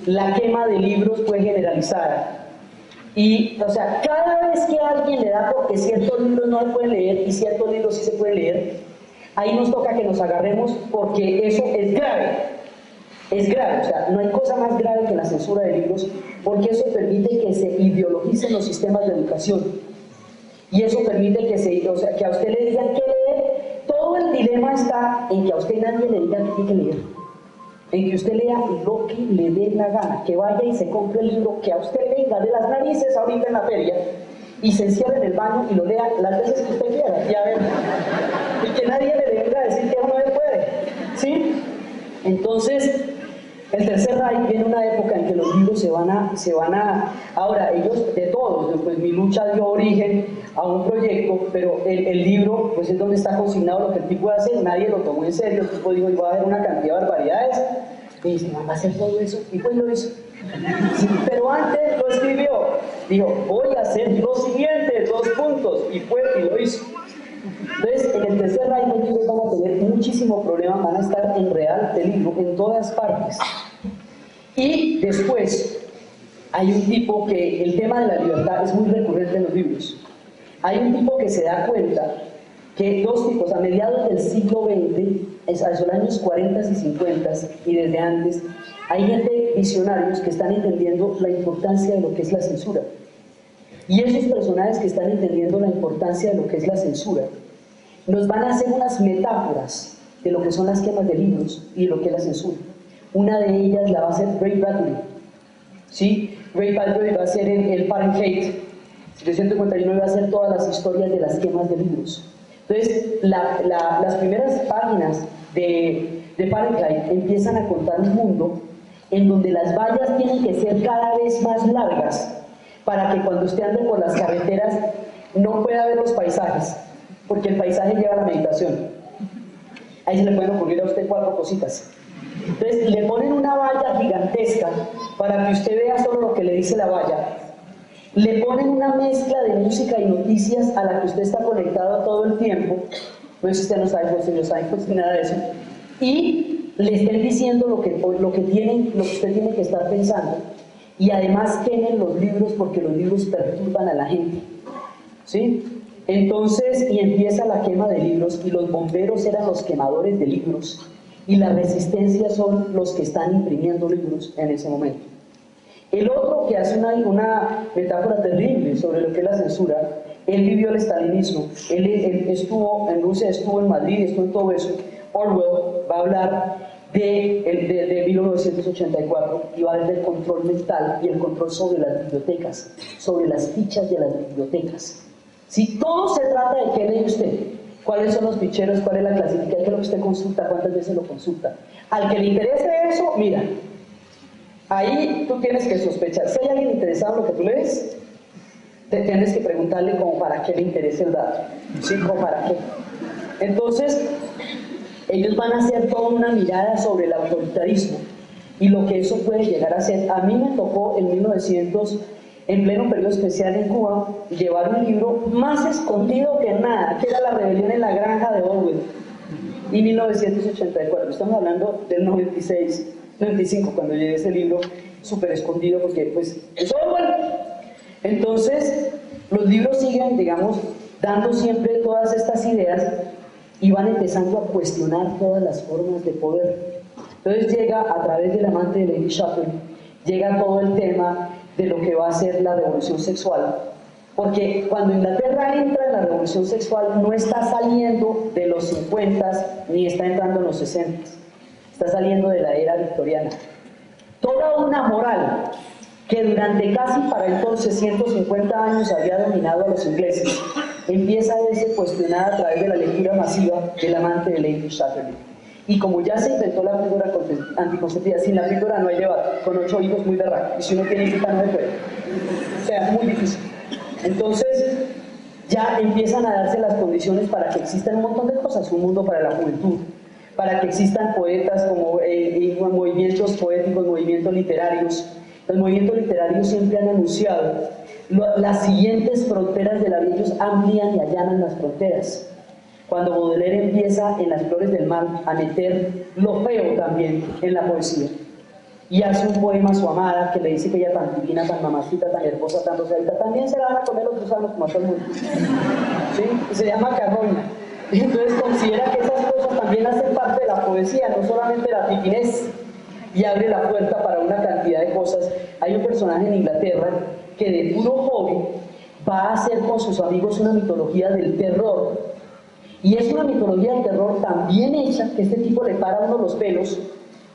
La quema de libros fue generalizada. Y, o sea, cada vez que alguien le da porque ciertos libros no se pueden leer y ciertos libros sí se pueden leer, ahí nos toca que nos agarremos porque eso es grave. Es grave, o sea, no hay cosa más grave que la censura de libros, porque eso permite que se ideologicen los sistemas de educación. Y eso permite que a usted le digan qué leer. Todo el dilema está en que a usted nadie le diga qué tiene que leer. En que usted lea lo que le dé la gana, que vaya y se compre el libro que a usted venga de las narices ahorita en la feria y se encierre en el baño y lo lea las veces que usted quiera, ya ver, y que nadie le venga a decir que no le puede, ¿sí? Entonces, el Tercer Reich viene una época en que los libros se van a ahora ellos de todos, pues mi lucha dio origen a un proyecto, pero el libro pues es donde está consignado lo que el tipo va a hacer, nadie lo tomó en serio, el tipo dijo, iba a haber una cantidad de barbaridades, y dice, va a hacer todo eso, y pues lo hizo. Sí, pero antes lo escribió, dijo, voy a hacer lo siguiente, 2 puntos, y fue y lo hizo. Entonces, en el Tercer Reich los libros van a tener muchísimo problema, van a estar en real peligro en todas partes. Y después, hay un tipo que el tema de la libertad es muy recurrente en los libros. Hay un tipo que se da cuenta que dos tipos, a mediados del siglo XX, a los años 40 y 50 y desde antes, hay gente visionarios que están entendiendo la importancia de lo que es la censura. Y esos personajes que están entendiendo la importancia de lo que es la censura, nos van a hacer unas metáforas de lo que son las quemas de libros y de lo que es la censura. Una de ellas la va a hacer Ray Bradbury, ¿sí? Ray Bradbury va a hacer el Fahrenheit 751 iba a ser todas las historias de las quemas de libros. Entonces, las primeras páginas de Fahrenheit empiezan a contar un mundo en donde las vallas tienen que ser cada vez más largas para que cuando usted ande por las carreteras no pueda ver los paisajes, porque el paisaje lleva la meditación. Ahí se le pueden ocurrir a usted 4 cositas. Entonces, le ponen una valla gigantesca para que usted vea solo lo que le dice la valla. Le ponen una mezcla de música y noticias a la que usted está conectado todo el tiempo. Pues usted no sabe, pues ellos saben, pues nada de eso. Y le estén diciendo lo que usted tiene que estar pensando. Y además quemen los libros porque los libros perturban a la gente. ¿Sí? Entonces, y empieza la quema de libros, y los bomberos eran los quemadores de libros, y la resistencia son los que están imprimiendo libros en ese momento. El otro que hace una metáfora terrible sobre lo que es la censura, él vivió el estalinismo, él estuvo en Rusia, estuvo en Madrid, estuvo en todo eso. Orwell va a hablar de 1984 y va a hablar del control mental y el control sobre las bibliotecas, sobre las fichas de las bibliotecas. Si todo se trata de qué lee usted, cuáles son los ficheros, cuál es la clasificación, qué es lo que usted consulta, cuántas veces lo consulta. Al que le interese eso, mira, ahí tú tienes que sospechar. Si hay alguien interesado en lo que tú lees, te tienes que preguntarle como para qué le interesa el dato, ¿sí? Como para qué. Entonces, ellos van a hacer toda una mirada sobre el autoritarismo y lo que eso puede llegar a ser. A mí me tocó en 1900, en pleno periodo especial en Cuba, llevar un libro más escondido que nada, que era La rebelión en la granja de Orwell, y 1984. Estamos hablando del 96, 95, cuando llevé ese libro súper escondido, porque pues es Orwell. Entonces, los libros siguen, digamos, dando siempre todas estas ideas y van empezando a cuestionar todas las formas de poder. Entonces llega, a través del amante de Lady Chatterley, llega todo el tema de lo que va a ser la revolución sexual. Porque cuando Inglaterra entra en la revolución sexual, no está saliendo de los 50 ni está entrando en los 60, está saliendo de la era victoriana. Toda una moral que durante casi para entonces 150 años había dominado a los ingleses, empieza a verse cuestionada a través de la lectura masiva del amante de Lady Chatterley. Y como ya se inventó la píldora anticonceptiva, sin la píldora no hay debate, con 8 hijos muy berraco, y si uno tiene hijita no se puede. O sea, muy difícil. Entonces, ya empiezan a darse las condiciones para que existan un montón de cosas, un mundo para la juventud, para que existan poetas como movimientos poéticos, movimientos literarios. Los movimientos literarios siempre han anunciado las siguientes fronteras de la vida, ellos amplían y allanan las fronteras. Cuando Baudelaire empieza en Las flores del mal a meter lo feo también en la poesía, y hace un poema a su amada que le dice que ella tan divina, tan mamacita, tan hermosa, tan rosadita, también se la van a comer los gusanos como a todo el mundo. ¿Sí? Y se llama Carroña. Y entonces considera que esas cosas también hacen parte de la poesía, no solamente la tiquinez, y abre la puerta para una cantidad de cosas. Hay un personaje en Inglaterra que de puro hobby va a hacer con sus amigos una mitología del terror. Y es una mitología del terror tan bien hecha que este tipo le para a uno los pelos,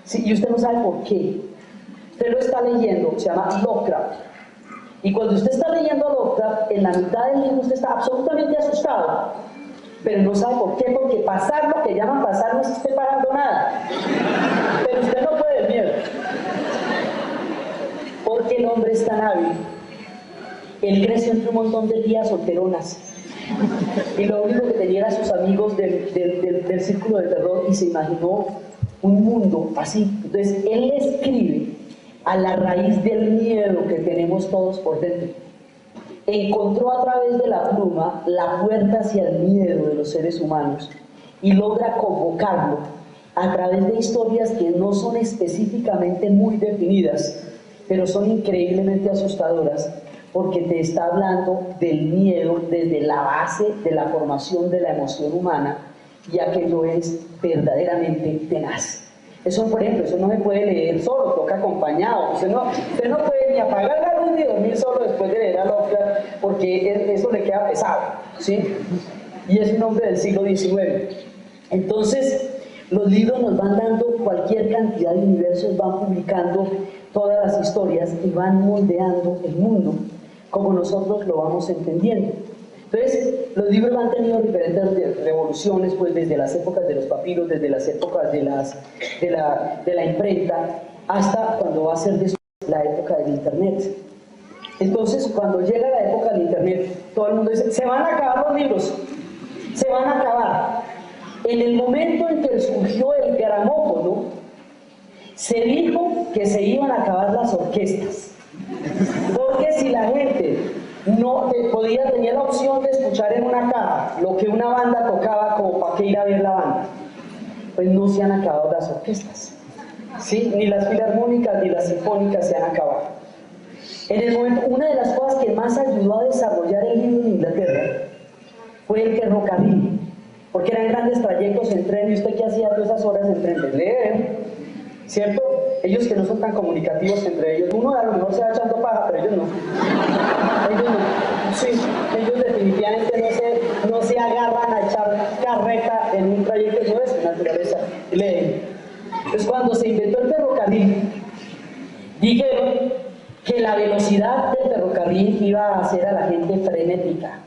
¿sí? Y usted no sabe por qué. Usted lo está leyendo, se llama Lovecraft. Y cuando usted está leyendo Lovecraft, en la mitad del libro usted está absolutamente asustado, pero no sabe por qué, porque pasar lo que llaman pasar no es que esté parando nada. Pero usted no puede el miedo. Porque el hombre es tan hábil. Él creció entre un montón de tías solteronas. Y lo único que tenía era sus amigos del círculo de terror, y se imaginó un mundo así. Entonces él escribe a la raíz del miedo que tenemos todos por dentro. Encontró a través de la pluma la puerta hacia el miedo de los seres humanos y logra convocarlo a través de historias que no son específicamente muy definidas, pero son increíblemente asustadoras, porque te está hablando del miedo desde la base de la formación de la emoción humana, y aquello es verdaderamente tenaz. Eso, por ejemplo, eso no se puede leer solo, toca acompañado. Usted no puede ni apagar la luz ni dormir solo después de leer a Lovecraft, porque eso le queda pesado, ¿sí? Y es un hombre del siglo XIX. Entonces, los libros nos van dando cualquier cantidad de universos, van publicando todas las historias y van moldeando el mundo. como nosotros lo vamos entendiendo. Entonces, los libros han tenido diferentes revoluciones, pues desde las épocas de los papiros, desde las épocas de la imprenta, hasta cuando va a ser después la época del internet. Entonces, cuando llega la época del internet, todo el mundo dice, se van a acabar los libros, se van a acabar. En el momento en que surgió el gramófono, se dijo que se iban a acabar las orquestas. Porque si la gente no tenía la opción de escuchar en una caja lo que una banda tocaba, como para qué ir a ver la banda, pues no se han acabado las orquestas, ¿sí? Ni las filarmónicas ni las sinfónicas se han acabado. En el momento, una de las cosas que más ayudó a desarrollar el libro en Inglaterra fue el ferrocarril, porque eran grandes trayectos en tren, y usted qué hacía todas esas horas en tren, de leer, ¿cierto? Ellos que no son tan comunicativos entre ellos, uno a lo mejor se va echando paja, pero ellos no. Ellos no. Sí, ellos definitivamente no se agarran a echar carreta en un trayecto, no es su naturaleza, leen. Entonces cuando se inventó el ferrocarril, dijeron que la velocidad del ferrocarril iba a hacer a la gente frenética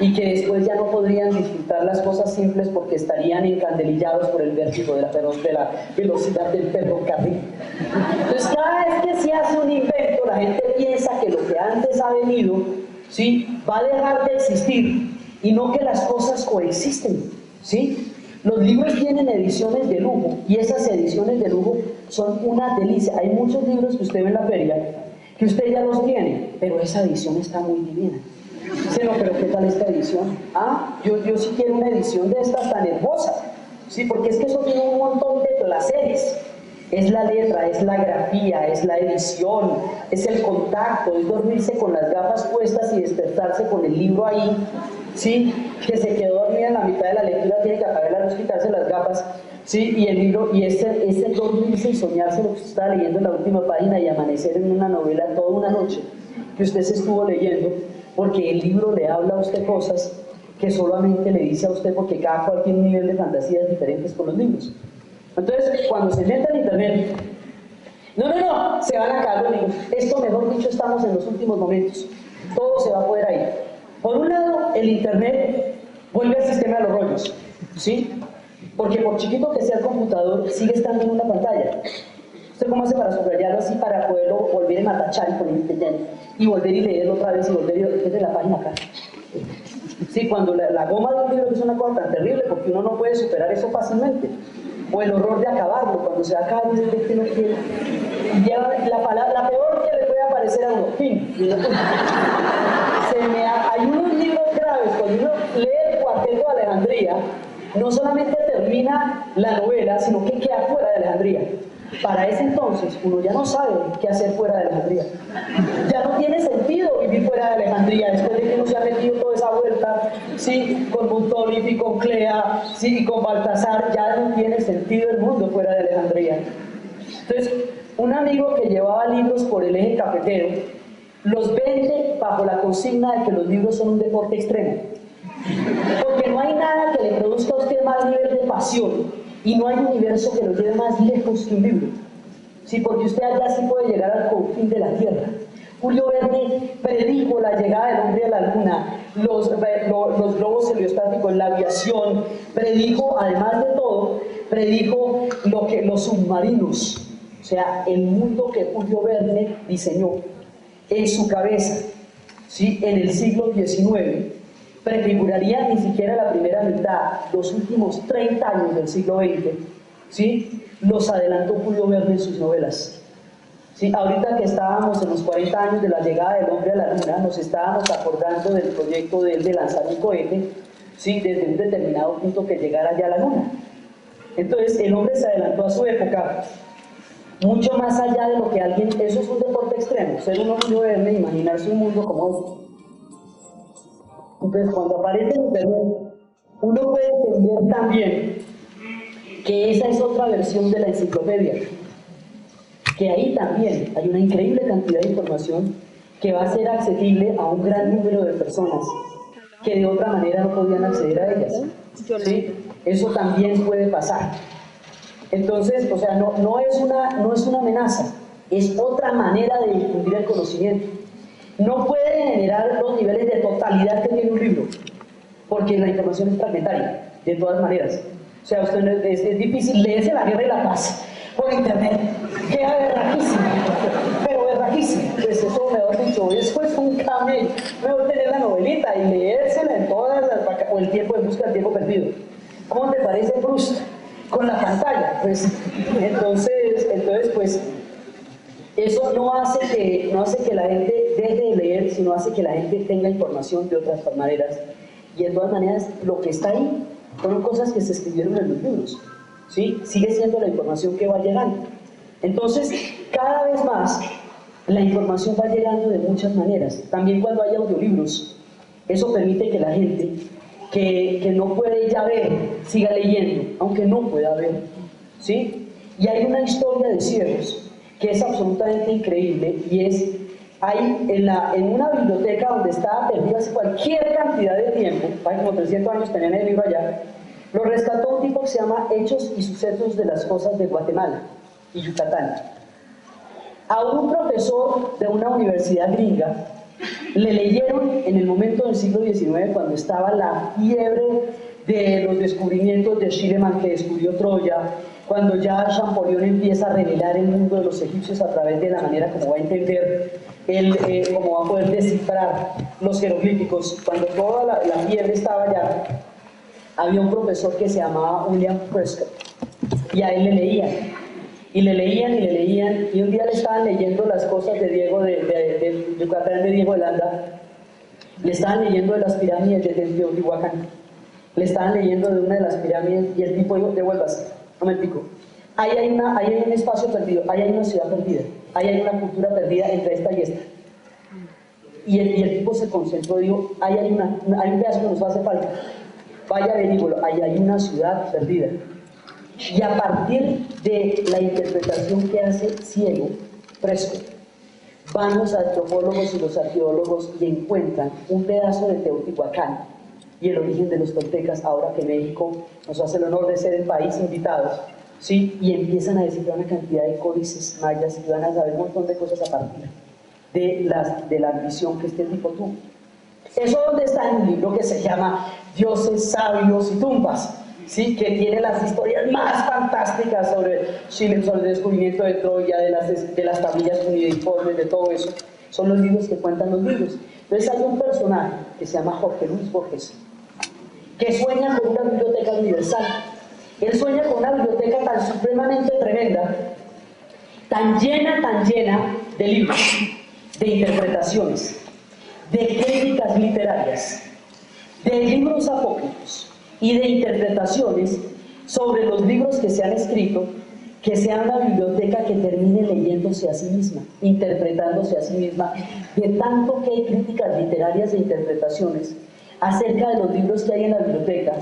y que después ya no podrían disfrutar las cosas simples porque estarían encandelillados por el vértigo de la velocidad del ferrocarril. Entonces cada vez que se hace un invento, la gente piensa que lo que antes ha venido, ¿sí?, va a dejar de existir, y no que las cosas coexisten, ¿sí? Los libros tienen ediciones de lujo, y esas ediciones de lujo son una delicia. Hay muchos libros que usted ve en la feria que usted ya los tiene, pero esa edición está muy divina. Sí, no, pero ¿qué tal esta edición? Ah, yo sí quiero una edición de estas tan hermosa. Sí, porque es que eso tiene un montón de placeres. Es la letra, es la grafía, es la edición, es el contacto, es dormirse con las gafas puestas y despertarse con el libro ahí. Sí, que se quedó dormida en la mitad de la lectura, tiene que apagar la luz, quitarse las gafas. Sí, y el libro, y ese dormirse y soñarse lo que usted estaba leyendo en la última página y amanecer en una novela toda una noche que usted se estuvo leyendo, porque el libro le habla a usted cosas que solamente le dice a usted, porque cada cual tiene un nivel de fantasías diferentes con los libros. Entonces, cuando se mete al internet, no, se van a acabar los libros. Esto, mejor dicho, estamos en los últimos momentos. Todo se va a poder ahí. Por un lado, el internet vuelve al sistema de los rollos, ¿sí? Porque por chiquito que sea el computador, sigue estando en una pantalla. ¿Usted cómo hace para subrayarlo así, para poderlo volver a matachar y poner y volver y leerlo otra vez y volver y desde la página acá? Sí, cuando la goma de un libro es una cosa tan terrible, porque uno no puede superar eso fácilmente. O el horror de acabarlo, cuando se acaba y usted no quiere. La peor que le puede aparecer a uno, fin. Hay unos libros graves, cuando uno lee el Cuarteto de Alejandría, no solamente termina la novela, sino que queda fuera de Alejandría. Para ese entonces, uno ya no sabe qué hacer fuera de Alejandría. Ya no tiene sentido vivir fuera de Alejandría, después de que uno se ha metido toda esa vuelta, sí, con Montolive y con Clea, sí, y con Baltasar, ya no tiene sentido el mundo fuera de Alejandría. Entonces, un amigo que llevaba libros por el eje cafetero, los vende bajo la consigna de que los libros son un deporte extremo. Porque no hay nada que le produzca a usted más nivel de pasión, y no hay universo que lo lleve más lejos que un libro. Sí, porque usted allá sí puede llegar al confín de la tierra. Julio Verne predijo la llegada del hombre a la luna, los globos heliostáticos, la aviación, predijo, además de todo, predijo los submarinos, o sea, el mundo que Julio Verne diseñó en su cabeza, ¿sí?, en el siglo XIX, prefiguraría ni siquiera la primera mitad, los últimos 30 años del siglo XX, ¿sí?, los adelantó Julio Verne en sus novelas. Sí, ahorita que estábamos en los 40 años de la llegada del hombre a la luna, nos estábamos acordando del proyecto de él de lanzar un cohete, sí, desde un determinado punto que llegara ya a la luna. Entonces el hombre se adelantó a su época, mucho más allá de lo que alguien, eso es un deporte extremo, ser un Julio Verne, imaginarse un mundo como este. Entonces cuando aparece en internet, uno puede entender también que esa es otra versión de la enciclopedia, que ahí también hay una increíble cantidad de información que va a ser accesible a un gran número de personas que de otra manera no podían acceder a ellas. ¿Sí? Eso también puede pasar. Entonces, o sea, no es una amenaza, es otra manera de difundir el conocimiento. no puede generar los niveles de totalidad que tiene un libro, porque la información es fragmentaria, de todas maneras. O sea, usted es difícil leerse La Guerra y la Paz por internet, queda berraquísimo, pero berraquísimo. Pues eso, mejor dicho, eso es un cambio. Mejor tener la novelita y leérsela en todas las o el tiempo de busca del tiempo perdido. ¿Cómo te parece Proust con la pantalla? Pues entonces pues eso no hace que la gente deje de leer, sino hace que la gente tenga información de otras maneras. Y de todas maneras, lo que está ahí fueron cosas que se escribieron en los libros, ¿sí? Sigue siendo la información que va llegando. Entonces, cada vez más, la información va llegando de muchas maneras. También cuando hay audiolibros, eso permite que la gente que no puede ya ver, siga leyendo, aunque no pueda ver, ¿sí? Y hay una historia de ciegos que es absolutamente increíble, y es, hay en una biblioteca donde estaba perdido hace cualquier cantidad de tiempo, hay como 300 años tenían el libro allá, lo rescató un tipo que se llama Hechos y Sucesos de las Cosas de Guatemala y Yucatán. A un profesor de una universidad gringa le leyeron en el momento del siglo XIX, cuando estaba la fiebre de los descubrimientos de Schliemann, que descubrió Troya, cuando ya Champollion empieza a revelar el mundo de los egipcios a través de la manera como va a entender, cómo va a poder descifrar los jeroglíficos. Cuando toda la fiebre estaba allá, había un profesor que se llamaba William Prescott, y a él le leían, y le leían, y le leían, y un día le estaban leyendo las cosas de Diego de Yucatán, de Diego de Landa, le estaban leyendo de las pirámides de Teotihuacán, le estaban leyendo de una de las pirámides, y el tipo dijo, devuélvase, no me pico. Ahí hay un espacio perdido, ahí hay una ciudad perdida, ahí hay una cultura perdida entre esta y esta. Y el tipo se concentró y dijo, ahí hay un pedazo que nos hace falta, vaya averígolo, ahí hay una ciudad perdida. Y a partir de la interpretación que hace Ciego, Prescott, van los antropólogos y los arqueólogos y encuentran un pedazo de Teotihuacán y el origen de los toltecas, ahora que México nos hace el honor de ser el país invitado, ¿sí? Y empiezan a descifrar una cantidad de códices mayas y van a saber un montón de cosas a partir de la visión que este tipo tuvo. Eso donde está en un libro que se llama Dioses, Sabios y Tumbas, ¿sí? Que tiene las historias más fantásticas sobre Chile, sobre el descubrimiento de Troya, de las tablillas cuneiformes, de todo eso. Son los libros que cuentan los libros. Entonces hay un personaje que se llama Jorge Luis Borges, que sueña con una biblioteca universal. Él sueña con una biblioteca tan supremamente tremenda, tan llena de libros, de interpretaciones, de críticas literarias, de libros apócrifos y de interpretaciones sobre los libros que se han escrito, que sea una biblioteca que termine leyéndose a sí misma, interpretándose a sí misma, de tanto que hay críticas literarias e interpretaciones acerca de los libros que hay en la biblioteca.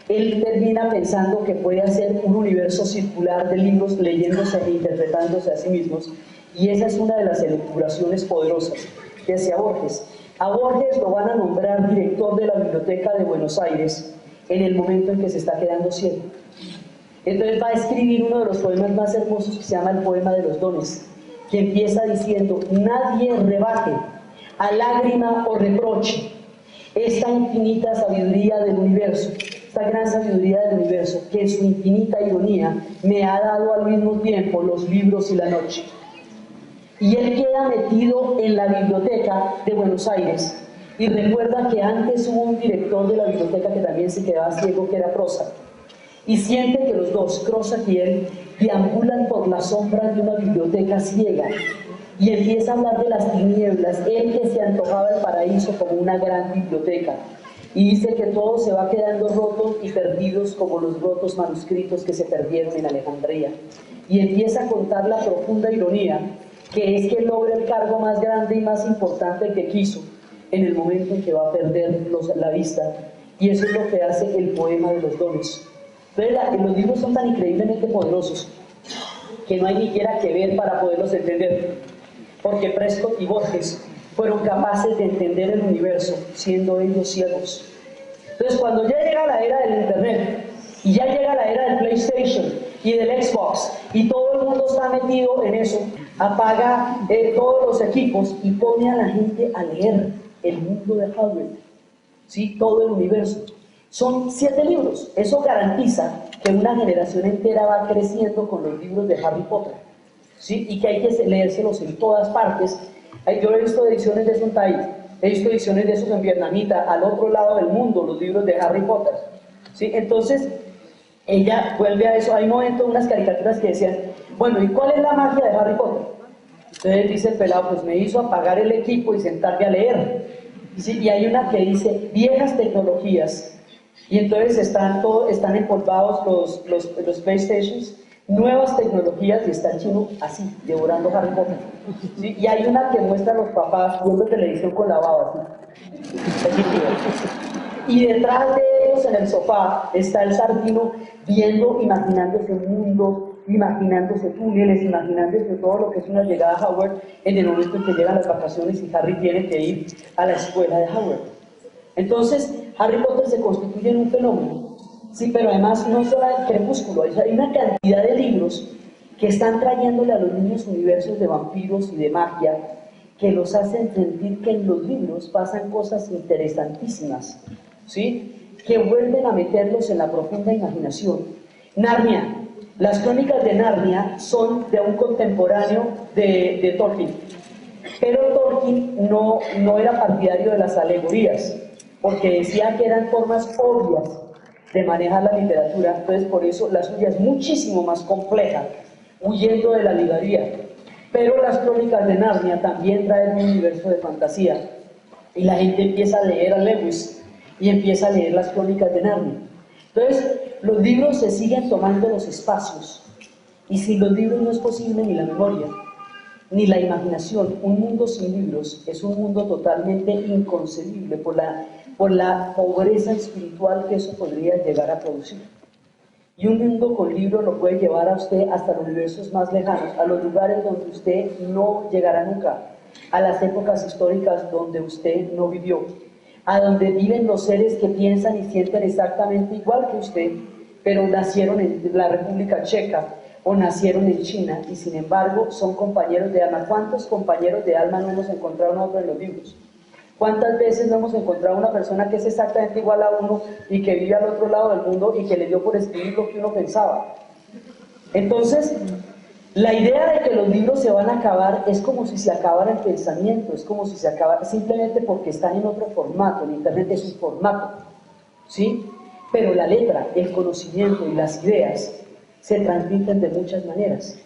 Él termina pensando que puede hacer un universo circular de libros leyéndose e interpretándose a sí mismos, y esa es una de las elucubraciones poderosas que hacía Borges. A Borges lo van a nombrar director de la Biblioteca de Buenos Aires en el momento en que se está quedando ciego. Entonces va a escribir uno de los poemas más hermosos que se llama el Poema de los Dones, que empieza diciendo: nadie rebaje a lágrima o reproche esta infinita sabiduría del universo, esta gran sabiduría del universo, que en su infinita ironía me ha dado al mismo tiempo los libros y la noche. Y él queda metido en la biblioteca de Buenos Aires y recuerda que antes hubo un director de la biblioteca que también se quedaba ciego, que era Prosa, y siente que los dos, Prosa y él, deambulan por las sombras de una biblioteca ciega, y empieza a hablar de las tinieblas, él que se antojaba el paraíso como una gran biblioteca, y dice que todo se va quedando roto y perdidos como los rotos manuscritos que se perdieron en Alejandría, y empieza a contar la profunda ironía que es que logra el cargo más grande y más importante que quiso en el momento en que va a perder la vista, y eso es lo que hace el Poema de los Dones. Entonces, los libros son tan increíblemente poderosos que no hay ni siquiera que ver para poderlos entender, porque Prescott y Borges fueron capaces de entender el universo siendo ellos ciegos. Entonces, cuando ya llega la era del internet y ya llega la era del PlayStation y del Xbox, y todo el mundo está metido en eso, apaga todos los equipos y pone a la gente a leer el mundo de Howard, ¿sí? Todo el universo. Son 7 libros. Eso garantiza que una generación entera va creciendo con los libros de Harry Potter, ¿sí? Y que hay que leérselos en todas partes. Yo he visto ediciones de eso en Tahití, he visto ediciones de esos en Vietnamita, al otro lado del mundo, los libros de Harry Potter, ¿sí? Entonces, ella vuelve a eso. Hay momentos, unas caricaturas que decían, bueno, ¿y cuál es la magia de Harry Potter? Entonces dice el pelado, pues me hizo apagar el equipo y sentarme a leer, ¿sí? Y hay una que dice, viejas tecnologías, y entonces están empolvados los PlayStations, nuevas tecnologías, y está el chino así, devorando Harry Potter, ¿sí? Y hay una que muestra a los papás viendo televisión con la baba, así. Y detrás de ellos en el sofá está el sardino viendo, imaginándose un mundo, imaginándose túneles, imaginándose todo lo que es una llegada a Howard en el momento en que llegan las vacaciones y Harry tiene que ir a la escuela de Howard. Entonces, Harry Potter se constituye en un fenómeno, sí, pero además no solo el crepúsculo, hay una cantidad de libros que están trayéndole a los niños universos de vampiros y de magia que los hacen sentir que en los libros pasan cosas interesantísimas, ¿sí? Que vuelven a meterlos en la profunda imaginación. Narnia, las crónicas de Narnia son de un contemporáneo de Tolkien, pero Tolkien no era partidario de las alegorías, porque decía que eran formas obvias de manejar la literatura, entonces por eso la suya es muchísimo más compleja, huyendo de la librería. Pero las crónicas de Narnia también traen un universo de fantasía, y la gente empieza a leer a Lewis y empieza a leer las crónicas de Narnia. Entonces, los libros se siguen tomando los espacios, y sin los libros no es posible ni la memoria, ni la imaginación. Un mundo sin libros es un mundo totalmente inconcebible por la pobreza espiritual que eso podría llegar a producir. Y un mundo con libros lo puede llevar a usted hasta los universos más lejanos, a los lugares donde usted no llegará nunca, a las épocas históricas donde usted no vivió, a donde viven los seres que piensan y sienten exactamente igual que usted, pero nacieron en la República Checa o nacieron en China y sin embargo son compañeros de alma. ¿Cuántos compañeros de alma no hemos encontrado nosotros en los libros? ¿Cuántas veces no hemos encontrado una persona que es exactamente igual a uno y que vive al otro lado del mundo y que le dio por escribir lo que uno pensaba? Entonces, la idea de que los libros se van a acabar es como si se acabara el pensamiento, es como si se acabara simplemente porque están en otro formato. El Internet es un formato, ¿sí? Pero la letra, el conocimiento y las ideas se transmiten de muchas maneras.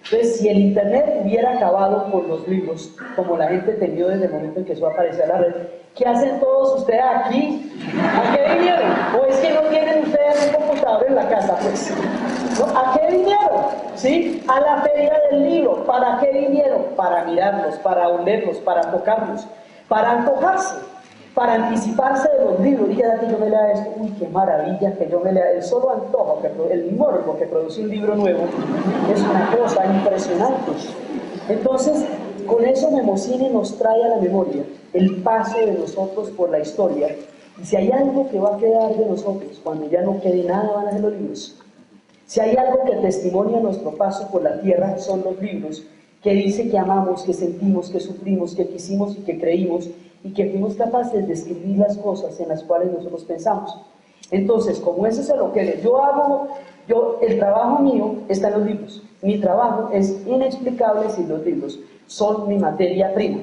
Entonces, si el Internet hubiera acabado por los libros, como la gente temió desde el momento en que eso apareció en la red, ¿qué hacen todos ustedes aquí? ¿A qué vinieron? ¿O es que no tienen ustedes un computador en la casa? Pues, ¿no? ¿A qué vinieron? ¿Sí? A la feria del libro. ¿Para qué vinieron? Para mirarlos, para olerlos, para tocarlos, para antojarse, para anticiparse de los libros. Dije, que yo me lea esto, uy, qué maravilla que yo me lea. El solo antojo, el morbo que produce un libro nuevo es una cosa impresionante. Entonces, con eso me emociona y nos trae a la memoria el paso de nosotros por la historia. Y si hay algo que va a quedar de nosotros, cuando ya no quede nada, van a ser los libros. Si hay algo que testimonia nuestro paso por la tierra, son los libros, que dice que amamos, que sentimos, que sufrimos, que quisimos y que creímos, y que fuimos capaces de escribir las cosas en las cuales nosotros pensamos. Entonces, como eso se lo quede, el trabajo mío está en los libros. Mi trabajo es inexplicable sin los libros. Son mi materia prima.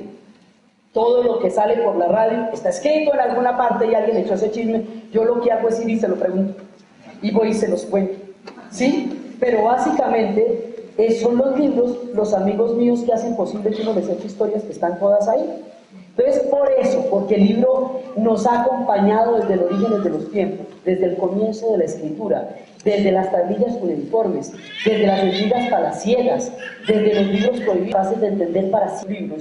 Todo lo que sale por la radio está escrito en alguna parte y alguien echó ese chisme. Yo lo que hago es ir y se lo pregunto. Y voy y se los cuento. ¿Sí? Pero básicamente son los libros, los amigos míos que hacen posible que uno les eche historias que están todas ahí. Entonces, por eso, porque el libro nos ha acompañado desde el origen de los tiempos, desde el comienzo de la escritura, desde las tablillas cuneiformes, desde las escritas palaciegas, desde los libros prohibidos, fáciles de entender para sí libros.